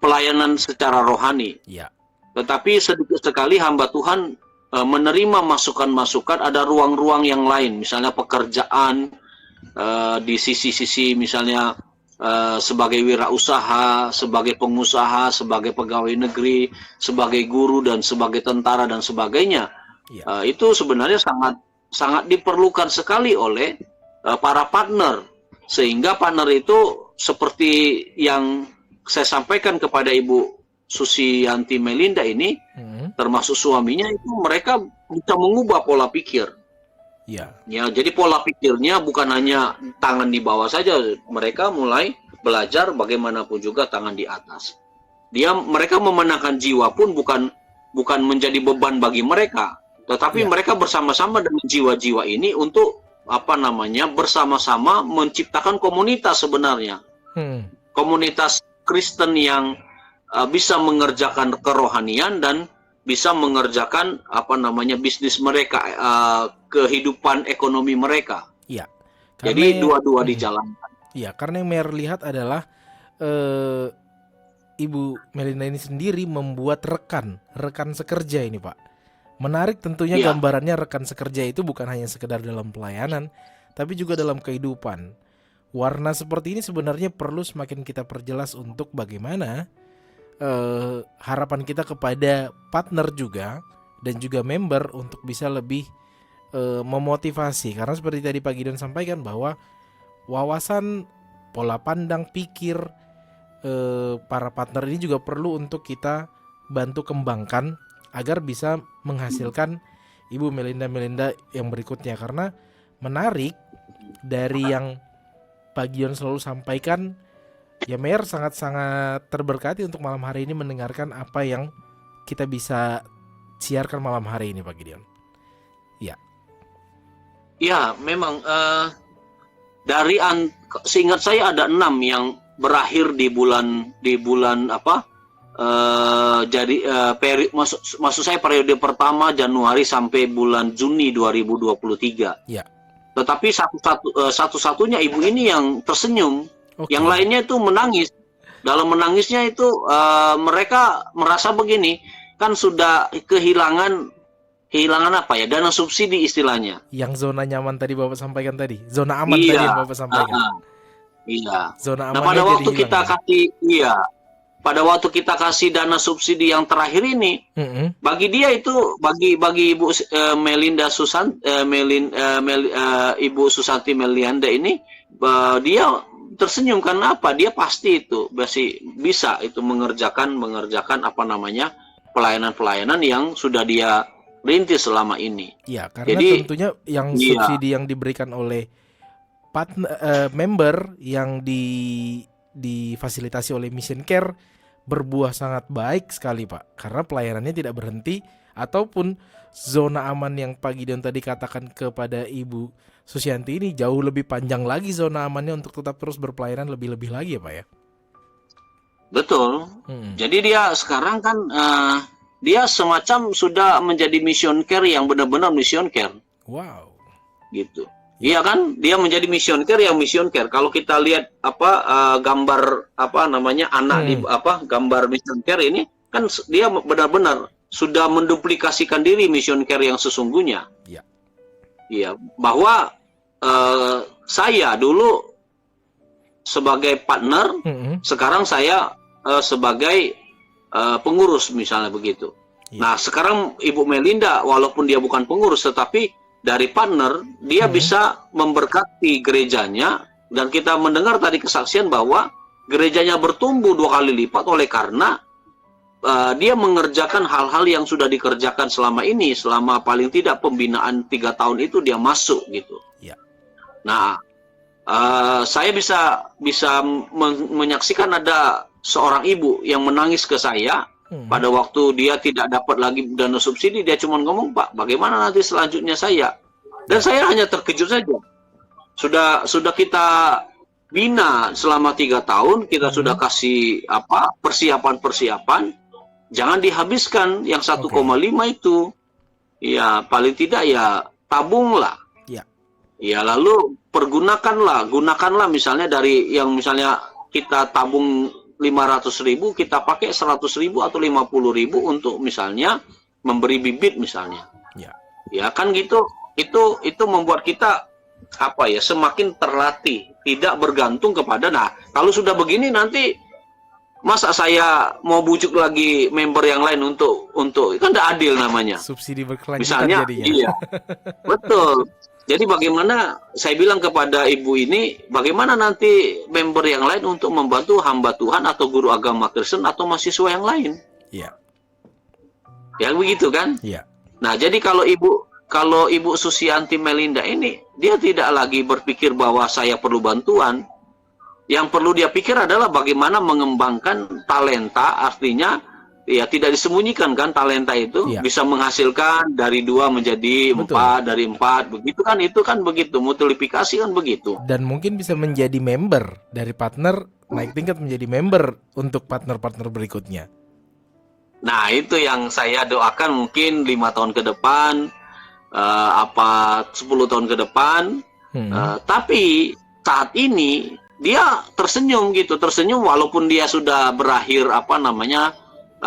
pelayanan secara rohani. Ya. Tetapi sedikit sekali hamba Tuhan menerima masukan-masukan, ada ruang-ruang yang lain, misalnya pekerjaan di sisi-sisi misalnya sebagai wirausaha, sebagai pengusaha, sebagai pegawai negeri, sebagai guru dan sebagai tentara dan sebagainya. Ya. Itu sebenarnya sangat diperlukan sekali oleh para partner, sehingga partner itu seperti yang saya sampaikan kepada Ibu Susianti Melinda ini, termasuk suaminya, itu mereka bisa mengubah pola pikir. Ya, jadi pola pikirnya bukan hanya tangan di bawah saja, mereka mulai belajar bagaimanapun juga tangan di atas. Mereka memenangkan jiwa pun bukan menjadi beban bagi mereka, tetapi mereka bersama-sama dengan jiwa-jiwa ini untuk bersama-sama menciptakan komunitas sebenarnya. Komunitas Kristen yang bisa mengerjakan kerohanian dan bisa mengerjakan bisnis mereka, kehidupan ekonomi mereka. Iya. Jadi dua-dua dijalankan. Iya, karena yang Mer lihat adalah Ibu Melinda ini sendiri membuat rekan sekerja ini, Pak. Menarik tentunya gambarannya rekan sekerja itu bukan hanya sekedar dalam pelayanan, tapi juga dalam kehidupan. Warna seperti ini sebenarnya perlu semakin kita perjelas untuk bagaimana harapan kita kepada partner juga dan juga member untuk bisa lebih memotivasi, karena seperti tadi Pak Gideon sampaikan bahwa wawasan, pola pandang, pikir para partner ini juga perlu untuk kita bantu kembangkan agar bisa menghasilkan Ibu Melinda yang berikutnya. Karena menarik dari yang Pak Gideon selalu sampaikan, ya Mer sangat-sangat terberkati untuk malam hari ini mendengarkan apa yang kita bisa siarkan malam hari ini, Pak Gideon. Ya. Ya, memang dari seingat saya ada 6 yang berakhir di bulan apa? Jadi maksud saya periode pertama Januari sampai bulan Juni 2023. Ya. Tetapi satu-satunya ibu ini yang tersenyum, yang lainnya itu menangis. Dalam menangisnya itu mereka merasa begini, kan sudah kehilangan apa ya, dana subsidi istilahnya. Yang zona nyaman tadi Bapak sampaikan tadi, zona aman tadi yang Bapak sampaikan. Iya. Zona Nah, aman. pada waktu kita kasih dana subsidi yang terakhir ini, bagi dia itu bagi Ibu Ibu Susanti Melianda ini, dia tersenyum karena apa? Dia pasti itu masih bisa itu mengerjakan apa namanya pelayanan-pelayanan yang sudah dia rintis selama ini. Iya, karena tentunya yang subsidi yang diberikan oleh member yang difasilitasi oleh Mission Care berbuah sangat baik sekali Pak, karena pelayanannya tidak berhenti, ataupun zona aman yang Pak Gideon tadi katakan kepada Ibu Susianti ini jauh lebih panjang lagi zona amannya untuk tetap terus berpelayanan lebih-lebih lagi ya Pak ya. Betul. Jadi dia sekarang kan dia semacam sudah menjadi mission care yang benar-benar mission care. Wow. Gitu. Iya kan, dia menjadi mission care yang mission care. Kalau kita lihat gambar apa namanya anak di gambar mission care ini kan dia benar-benar sudah menduplikasikan diri mission care yang sesungguhnya. Iya. Iya, bahwa saya dulu sebagai partner, sekarang saya sebagai pengurus misalnya begitu. Nah, sekarang Ibu Melinda walaupun dia bukan pengurus tetapi dari partner, dia bisa memberkati gerejanya, dan kita mendengar tadi kesaksian bahwa gerejanya bertumbuh 2 kali lipat oleh karena dia mengerjakan hal-hal yang sudah dikerjakan selama ini, selama paling tidak pembinaan 3 tahun itu dia masuk gitu. Ya. Nah, saya bisa menyaksikan ada seorang ibu yang menangis ke saya pada waktu dia tidak dapat lagi dana subsidi. Dia cuma ngomong, Pak, bagaimana nanti selanjutnya saya? Dan saya hanya terkejut saja. Sudah kita bina selama 3 tahun, kita sudah kasih persiapan, jangan dihabiskan yang 1,5 itu. Ya paling tidak ya tabunglah. Ya lalu gunakanlah misalnya dari yang misalnya kita tabung 500.000, kita pakai 100.000 atau 50.000 untuk misalnya memberi bibit misalnya. Ya kan gitu. Itu membuat kita semakin terlatih, tidak bergantung kepada. Nah, kalau sudah begini nanti masa saya mau bujuk lagi member yang lain untuk kan tidak adil namanya. Subsidi berkelanjutan misalnya, jadinya. Iya. Betul. Jadi bagaimana saya bilang kepada ibu ini, bagaimana nanti member yang lain untuk membantu hamba Tuhan atau guru agama Kristen atau mahasiswa yang lain? Iya. Ya begitu kan? Iya. Nah, jadi kalau Ibu Susianti Melinda ini, dia tidak lagi berpikir bahwa saya perlu bantuan. Yang perlu dia pikir adalah bagaimana mengembangkan talenta, artinya ya tidak disembunyikan kan talenta itu bisa menghasilkan dari 2 menjadi 4, dari 4 begitu kan, itu kan begitu, multiplikasi kan begitu. Dan mungkin bisa menjadi member dari partner, naik tingkat menjadi member untuk partner-partner berikutnya. Nah, itu yang saya doakan mungkin 5 tahun ke depan, 10 tahun ke depan. Tapi saat ini dia tersenyum walaupun dia sudah berakhir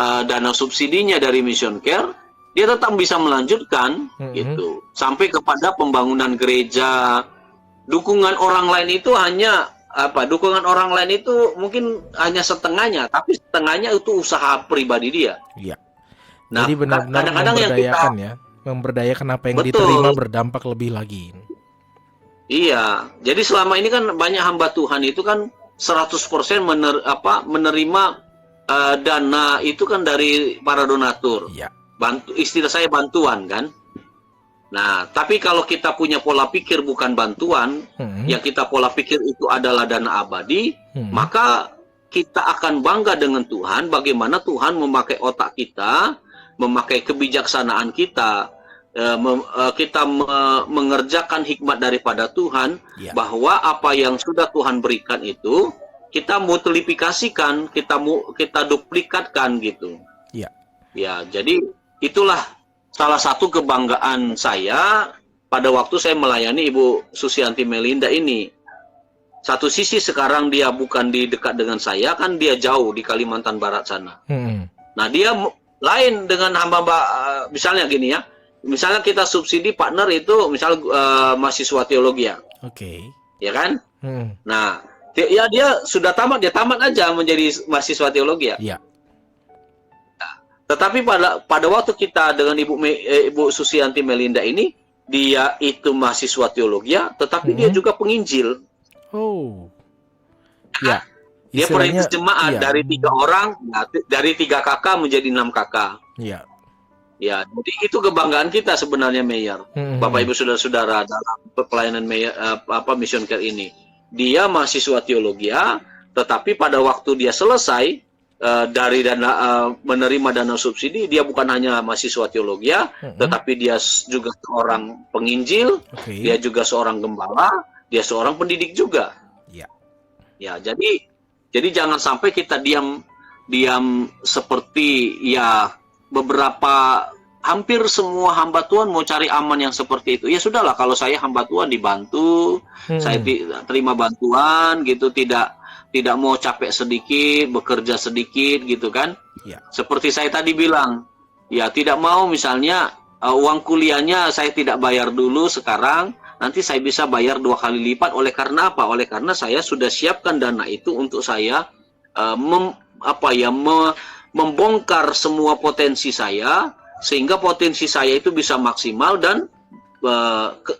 dana subsidinya dari Mission Care, dia tetap bisa melanjutkan gitu sampai kepada pembangunan gereja. Dukungan orang lain itu dukungan orang lain itu mungkin hanya setengahnya, tapi setengahnya itu usaha pribadi dia. Iya. Nah, jadi benar-benar memberdayakan memberdayakan apa yang diterima berdampak lebih lagi. Iya, jadi selama ini kan banyak hamba Tuhan itu kan 100% menerima dana itu kan dari para donatur. Iya. Istilah saya bantuan kan. Nah, tapi kalau kita punya pola pikir bukan bantuan, yang kita pola pikir itu adalah dana abadi, maka kita akan bangga dengan Tuhan, bagaimana Tuhan memakai otak kita, memakai kebijaksanaan kita, kita mengerjakan hikmat daripada Tuhan, Ya. bahwa apa yang sudah Tuhan berikan itu kita multiplikasikan, kita duplikatkan gitu. Ya. Ya, jadi itulah salah satu kebanggaan saya pada waktu saya melayani Ibu Susianti Melinda ini. Satu sisi sekarang dia bukan di dekat dengan saya, kan dia jauh di Kalimantan Barat sana. Nah, dia lain dengan hamba, misalnya gini ya. Misalnya kita subsidi partner itu misalnya mahasiswa teologi ya. Oke. Ya kan? Nah, dia sudah tamat, dia tamat aja menjadi mahasiswa teologi ya. Iya. Tetapi pada waktu kita dengan Ibu Susianti Melinda ini, dia itu mahasiswa teologi ya, tetapi dia juga penginjil. Oh. Ya. Dia perintis jemaat iya. dari 3 orang, dari 3 kakak menjadi 6 kakak. Iya. Ya, jadi itu kebanggaan kita sebenarnya, Mayor. Bapak Ibu saudara-saudara dalam pelayanan Mission Care ini. Dia mahasiswa teologi, tetapi pada waktu dia selesai dari menerima dana subsidi, dia bukan hanya mahasiswa teologi, tetapi dia juga seorang penginjil, dia juga seorang gembala, dia seorang pendidik juga. Ya. Ya, jadi jangan sampai kita diam seperti ya. Beberapa hampir semua hamba Tuhan mau cari aman yang seperti itu. Ya sudahlah, kalau saya hamba Tuhan dibantu, saya terima bantuan gitu, tidak mau capek sedikit, bekerja sedikit gitu kan. Ya. Seperti saya tadi bilang, ya tidak mau misalnya uang kuliahnya saya tidak bayar dulu sekarang, nanti saya bisa bayar 2 kali lipat. Oleh karena apa? Oleh karena saya sudah siapkan dana itu untuk saya membongkar semua potensi saya, sehingga potensi saya itu bisa maksimal, dan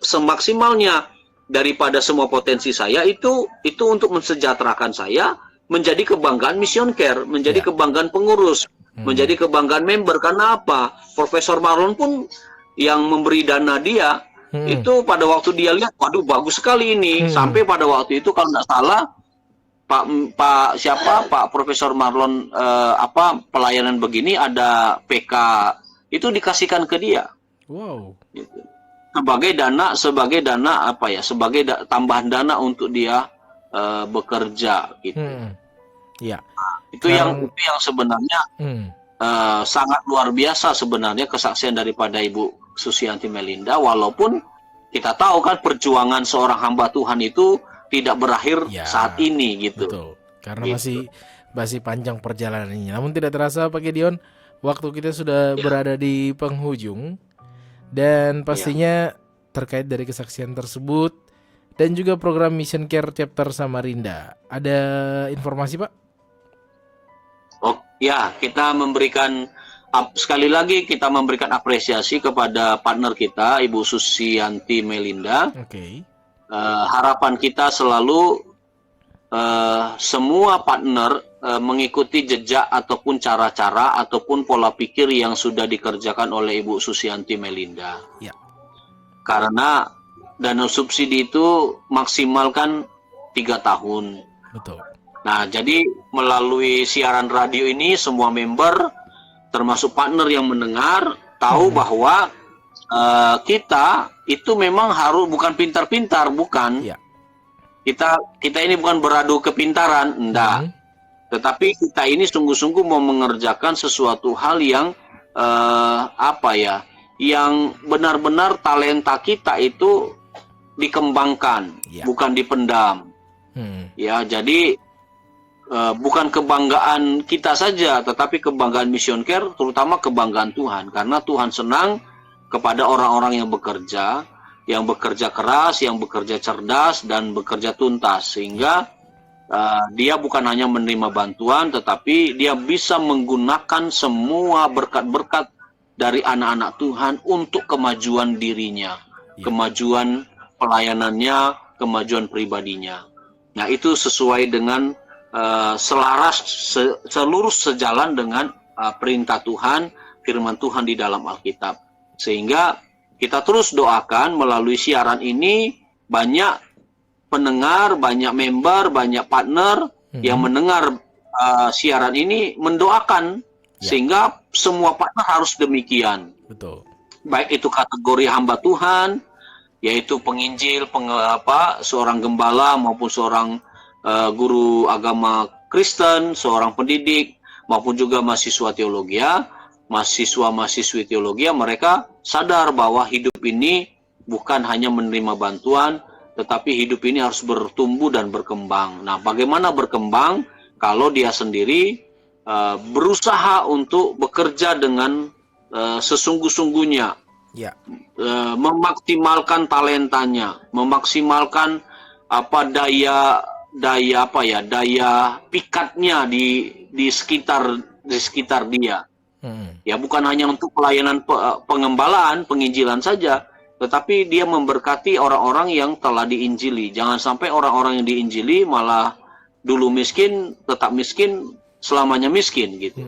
semaksimalnya daripada semua potensi saya itu untuk mensejahterakan saya, menjadi kebanggaan Mission Care, menjadi kebanggaan pengurus, menjadi kebanggaan member. Karena apa? Profesor Marlon pun yang memberi dana dia, itu pada waktu dia lihat, waduh bagus sekali ini, sampai pada waktu itu kalau tidak salah Pak Profesor Marlon pelayanan begini ada PK itu dikasihkan ke dia. Wow. Gitu. Sebagai dana tambahan dana untuk dia bekerja gitu. Ya. Itu yang sebenarnya sangat luar biasa sebenarnya kesaksian daripada Ibu Susianti Melinda, walaupun kita tahu kan perjuangan seorang hamba Tuhan itu tidak berakhir saat ini gitu. Betul. Karena masih panjang perjalanannya. Namun tidak terasa Pak Gideon, waktu kita sudah berada di penghujung, dan pastinya terkait dari kesaksian tersebut dan juga program Mission Care Chapter Samarinda. Ada informasi, Pak? Oh ya, kita memberikan sekali lagi kita memberikan apresiasi kepada partner kita Ibu Susianti Melinda. Oke. Harapan kita selalu semua partner mengikuti jejak ataupun cara-cara ataupun pola pikir yang sudah dikerjakan oleh Ibu Susianti Melinda. Ya. Karena dana subsidi itu maksimalkan 3 tahun. Betul. Nah, jadi melalui siaran radio ini semua member termasuk partner yang mendengar tahu bahwa kita itu memang bukan pintar-pintar, bukan. Ya. Kita ini bukan beradu kepintaran, enggak. Tetapi kita ini sungguh-sungguh mau mengerjakan sesuatu hal yang yang benar-benar talenta kita itu dikembangkan, bukan dipendam. Ya, jadi bukan kebanggaan kita saja, tetapi kebanggaan Mission Care, terutama kebanggaan Tuhan, karena Tuhan senang kepada orang-orang yang bekerja keras, yang bekerja cerdas dan bekerja tuntas, sehingga dia bukan hanya menerima bantuan, tetapi dia bisa menggunakan semua berkat-berkat dari anak-anak Tuhan untuk kemajuan dirinya, kemajuan pelayanannya, kemajuan pribadinya. Nah, itu sesuai dengan selaras seluruh sejalan dengan perintah Tuhan, firman Tuhan di dalam Alkitab. Sehingga kita terus doakan melalui siaran ini banyak pendengar, banyak member, banyak partner yang mendengar siaran ini mendoakan, sehingga semua partner harus demikian. Betul. baik itu kategori hamba Tuhan, yaitu penginjil, seorang gembala maupun seorang guru agama Kristen, seorang pendidik maupun juga mahasiswa teologi, mahasiswa-mahasiswi teologi, mereka sadar bahwa hidup ini bukan hanya menerima bantuan, tetapi hidup ini harus bertumbuh dan berkembang. Nah, bagaimana berkembang kalau dia sendiri berusaha untuk bekerja dengan sesungguh-sungguhnya, Ya. memaksimalkan talentanya, memaksimalkan daya pikatnya di sekitar dia. Ya, bukan hanya untuk pelayanan pengembalaan, penginjilan saja, tetapi dia memberkati orang-orang yang telah diinjili. Jangan sampai orang-orang yang diinjili malah dulu miskin, tetap miskin, selamanya miskin gitu.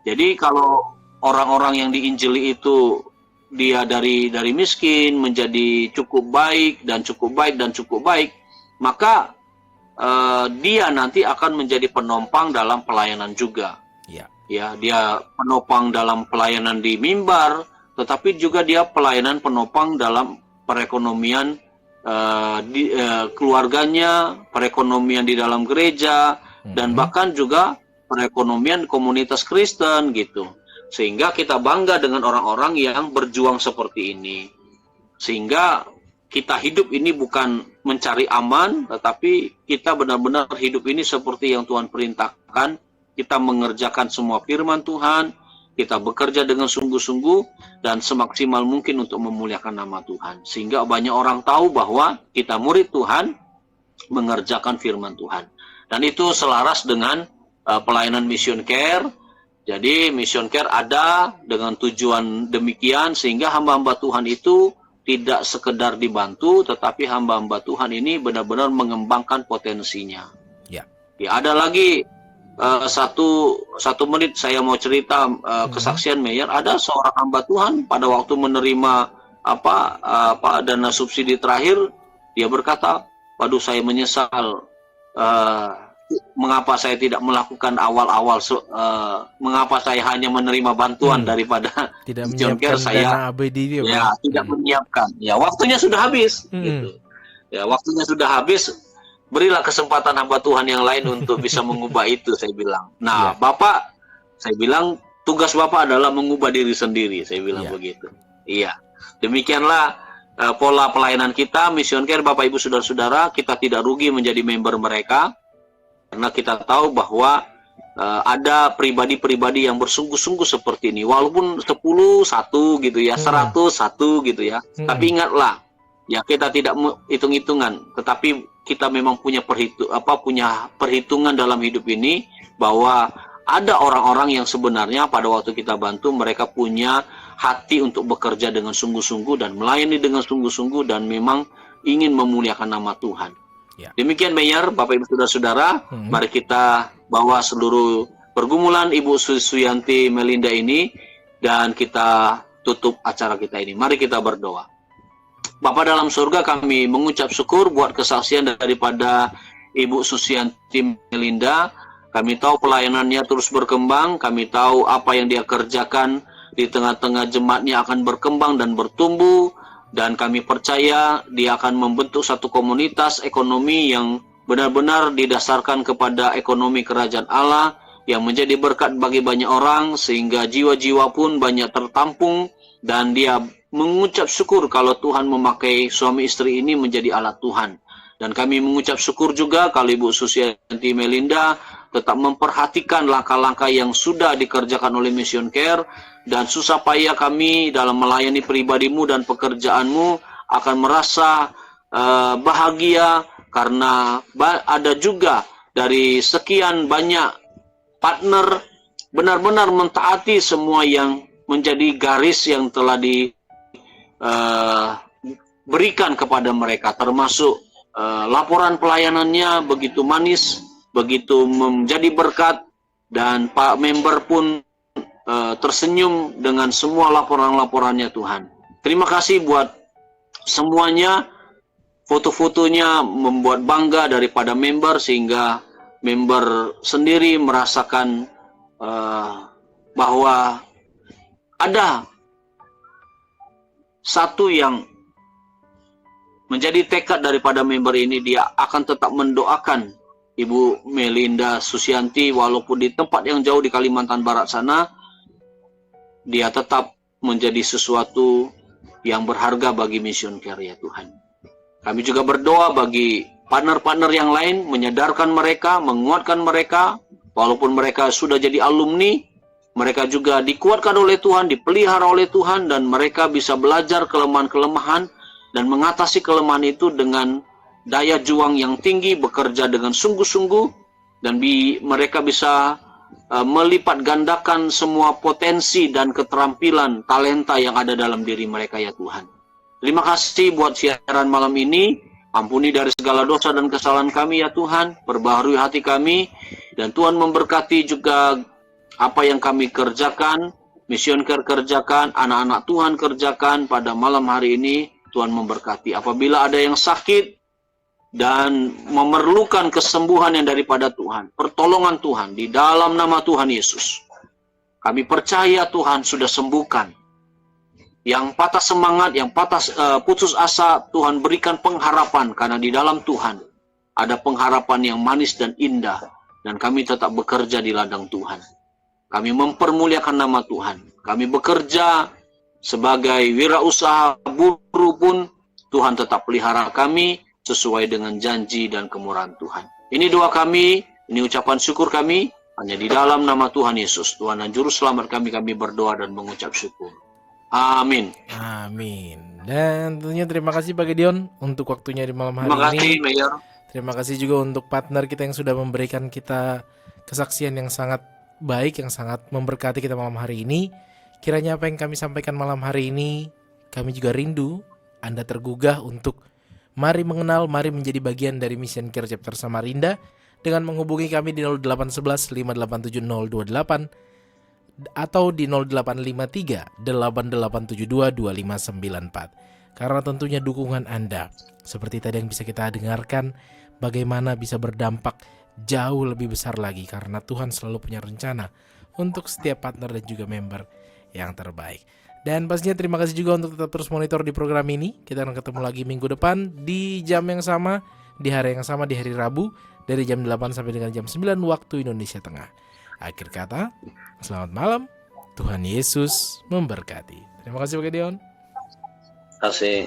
Jadi kalau orang-orang yang diinjili itu dia dari miskin menjadi cukup baik dan cukup baik dan cukup baik, maka dia nanti akan menjadi penopang dalam pelayanan juga. Ya, dia penopang dalam pelayanan di mimbar, tetapi juga dia penopang dalam perekonomian keluarganya, perekonomian di dalam gereja, dan bahkan juga perekonomian komunitas Kristen gitu. Sehingga kita bangga dengan orang-orang yang berjuang seperti ini. Sehingga kita hidup ini bukan mencari aman, tetapi kita benar-benar hidup ini seperti yang Tuhan perintahkan. Kita mengerjakan semua firman Tuhan, kita bekerja dengan sungguh-sungguh dan semaksimal mungkin untuk memuliakan nama Tuhan. Sehingga banyak orang tahu bahwa kita murid Tuhan mengerjakan firman Tuhan. Dan itu selaras dengan pelayanan Mission Care. Jadi Mission Care ada dengan tujuan demikian, sehingga hamba-hamba Tuhan itu tidak sekedar dibantu, tetapi hamba-hamba Tuhan ini benar-benar mengembangkan potensinya. Ya, ada lagi satu menit saya mau cerita kesaksian Mayor. Ada seorang hamba Tuhan pada waktu menerima dana subsidi terakhir, dia berkata, waduh, saya menyesal. Mengapa saya tidak melakukan awal-awal, mengapa saya hanya menerima bantuan daripada tidak Mission Care, menyiapkan saya dana ABD dia, tidak menyiapkan. Ya, waktunya sudah habis gitu. Ya, waktunya sudah habis. Berilah kesempatan hamba Tuhan yang lain untuk bisa mengubah itu, saya bilang. Nah, Bapak, saya bilang tugas Bapak adalah mengubah diri sendiri, saya bilang begitu. Iya. Demikianlah pola pelayanan kita Mission Care, Bapak Ibu Saudara-saudara. Kita tidak rugi menjadi member mereka, karena kita tahu bahwa ada pribadi-pribadi yang bersungguh-sungguh seperti ini. Walaupun 10 1 gitu ya, 100 1 gitu ya. Tapi ingatlah, ya kita tidak hitung-hitungan, tetapi kita memang punya perhitungan dalam hidup ini, bahwa ada orang-orang yang sebenarnya pada waktu kita bantu, mereka punya hati untuk bekerja dengan sungguh-sungguh dan melayani dengan sungguh-sungguh dan memang ingin memuliakan nama Tuhan. Demikian Mayor, Bapak Ibu Saudara-saudara, mari kita bawa seluruh pergumulan Ibu Suyanti Melinda ini dan kita tutup acara kita ini. Mari kita berdoa. Bapa dalam surga, kami mengucap syukur buat kesaksian daripada Ibu Suyanti Melinda. Kami tahu pelayanannya terus berkembang, kami tahu apa yang dia kerjakan di tengah-tengah jemaatnya akan berkembang dan bertumbuh, dan kami percaya dia akan membentuk satu komunitas ekonomi yang benar-benar didasarkan kepada ekonomi kerajaan Allah, yang menjadi berkat bagi banyak orang, sehingga jiwa-jiwa pun banyak tertampung, dan dia mengucap syukur kalau Tuhan memakai suami istri ini menjadi alat Tuhan. Dan kami mengucap syukur juga kalau Ibu Suyanti Melinda tetap memperhatikan langkah-langkah yang sudah dikerjakan oleh Mission Care, dan susah payah kami dalam melayani pribadimu dan pekerjaanmu akan merasa bahagia, karena ada juga dari sekian banyak partner benar-benar mentaati semua yang menjadi garis yang telah berikan kepada mereka, termasuk laporan pelayanannya begitu manis, begitu menjadi berkat, dan Pak member pun tersenyum dengan semua laporan-laporannya Tuhan. Terima kasih buat semuanya. Foto-fotonya membuat bangga daripada member, sehingga member sendiri merasakan bahwa ada satu yang menjadi tekad daripada member ini, dia akan tetap mendoakan Ibu Melinda Susianti walaupun di tempat yang jauh di Kalimantan Barat sana, dia tetap menjadi sesuatu yang berharga bagi Mission Care ya Tuhan. Kami juga berdoa bagi partner-partner yang lain, menyadarkan mereka, menguatkan mereka, walaupun mereka sudah jadi alumni, mereka juga dikuatkan oleh Tuhan, dipelihara oleh Tuhan, dan mereka bisa belajar kelemahan-kelemahan dan mengatasi kelemahan itu dengan daya juang yang tinggi, bekerja dengan sungguh-sungguh, dan mereka bisa melipat gandakan semua potensi dan keterampilan, talenta yang ada dalam diri mereka ya Tuhan. Terima kasih buat siaran malam ini. Ampuni dari segala dosa dan kesalahan kami ya Tuhan. Perbaharui hati kami. Dan Tuhan memberkati juga apa yang kami kerjakan, Mission Care kerjakan, anak-anak Tuhan kerjakan pada malam hari ini. Tuhan memberkati. Apabila ada yang sakit dan memerlukan kesembuhan yang daripada Tuhan, pertolongan Tuhan di dalam nama Tuhan Yesus, kami percaya Tuhan sudah sembuhkan. Yang patah semangat, yang putus asa, Tuhan berikan pengharapan, karena di dalam Tuhan ada pengharapan yang manis dan indah, dan kami tetap bekerja di ladang Tuhan. Kami mempermuliakan nama Tuhan. Kami bekerja sebagai wirausaha buruh pun, Tuhan tetap pelihara kami sesuai dengan janji dan kemurahan Tuhan. Ini doa kami, ini ucapan syukur kami, hanya di dalam nama Tuhan Yesus, Tuhan dan Juru Selamat kami berdoa dan mengucap syukur. Amin. Amin. Dan tentunya terima kasih Pak Gideon untuk waktunya di malam hari Terima kasih, ini. Mayor. Terima kasih juga untuk partner kita yang sudah memberikan kita kesaksian yang sangat baik, yang sangat memberkati kita malam hari ini. Kiranya apa yang kami sampaikan malam hari ini, kami juga rindu Anda tergugah untuk mari mengenal, mari menjadi bagian dari Mission Care Chapter Samarinda dengan menghubungi kami di 0811 587 028 atau di 0853 8872 2594. Karena tentunya dukungan Anda, seperti tadi yang bisa kita dengarkan, bagaimana bisa berdampak jauh lebih besar lagi, karena Tuhan selalu punya rencana untuk setiap partner dan juga member yang terbaik. Dan pastinya terima kasih juga untuk tetap terus monitor di program ini. Kita akan ketemu lagi minggu depan di jam yang sama, di hari yang sama, di hari Rabu, dari jam 8 sampai dengan jam 9 waktu Indonesia Tengah. Akhir kata, selamat malam. Tuhan Yesus memberkati. Terima kasih Pak Gideon. Terima kasih.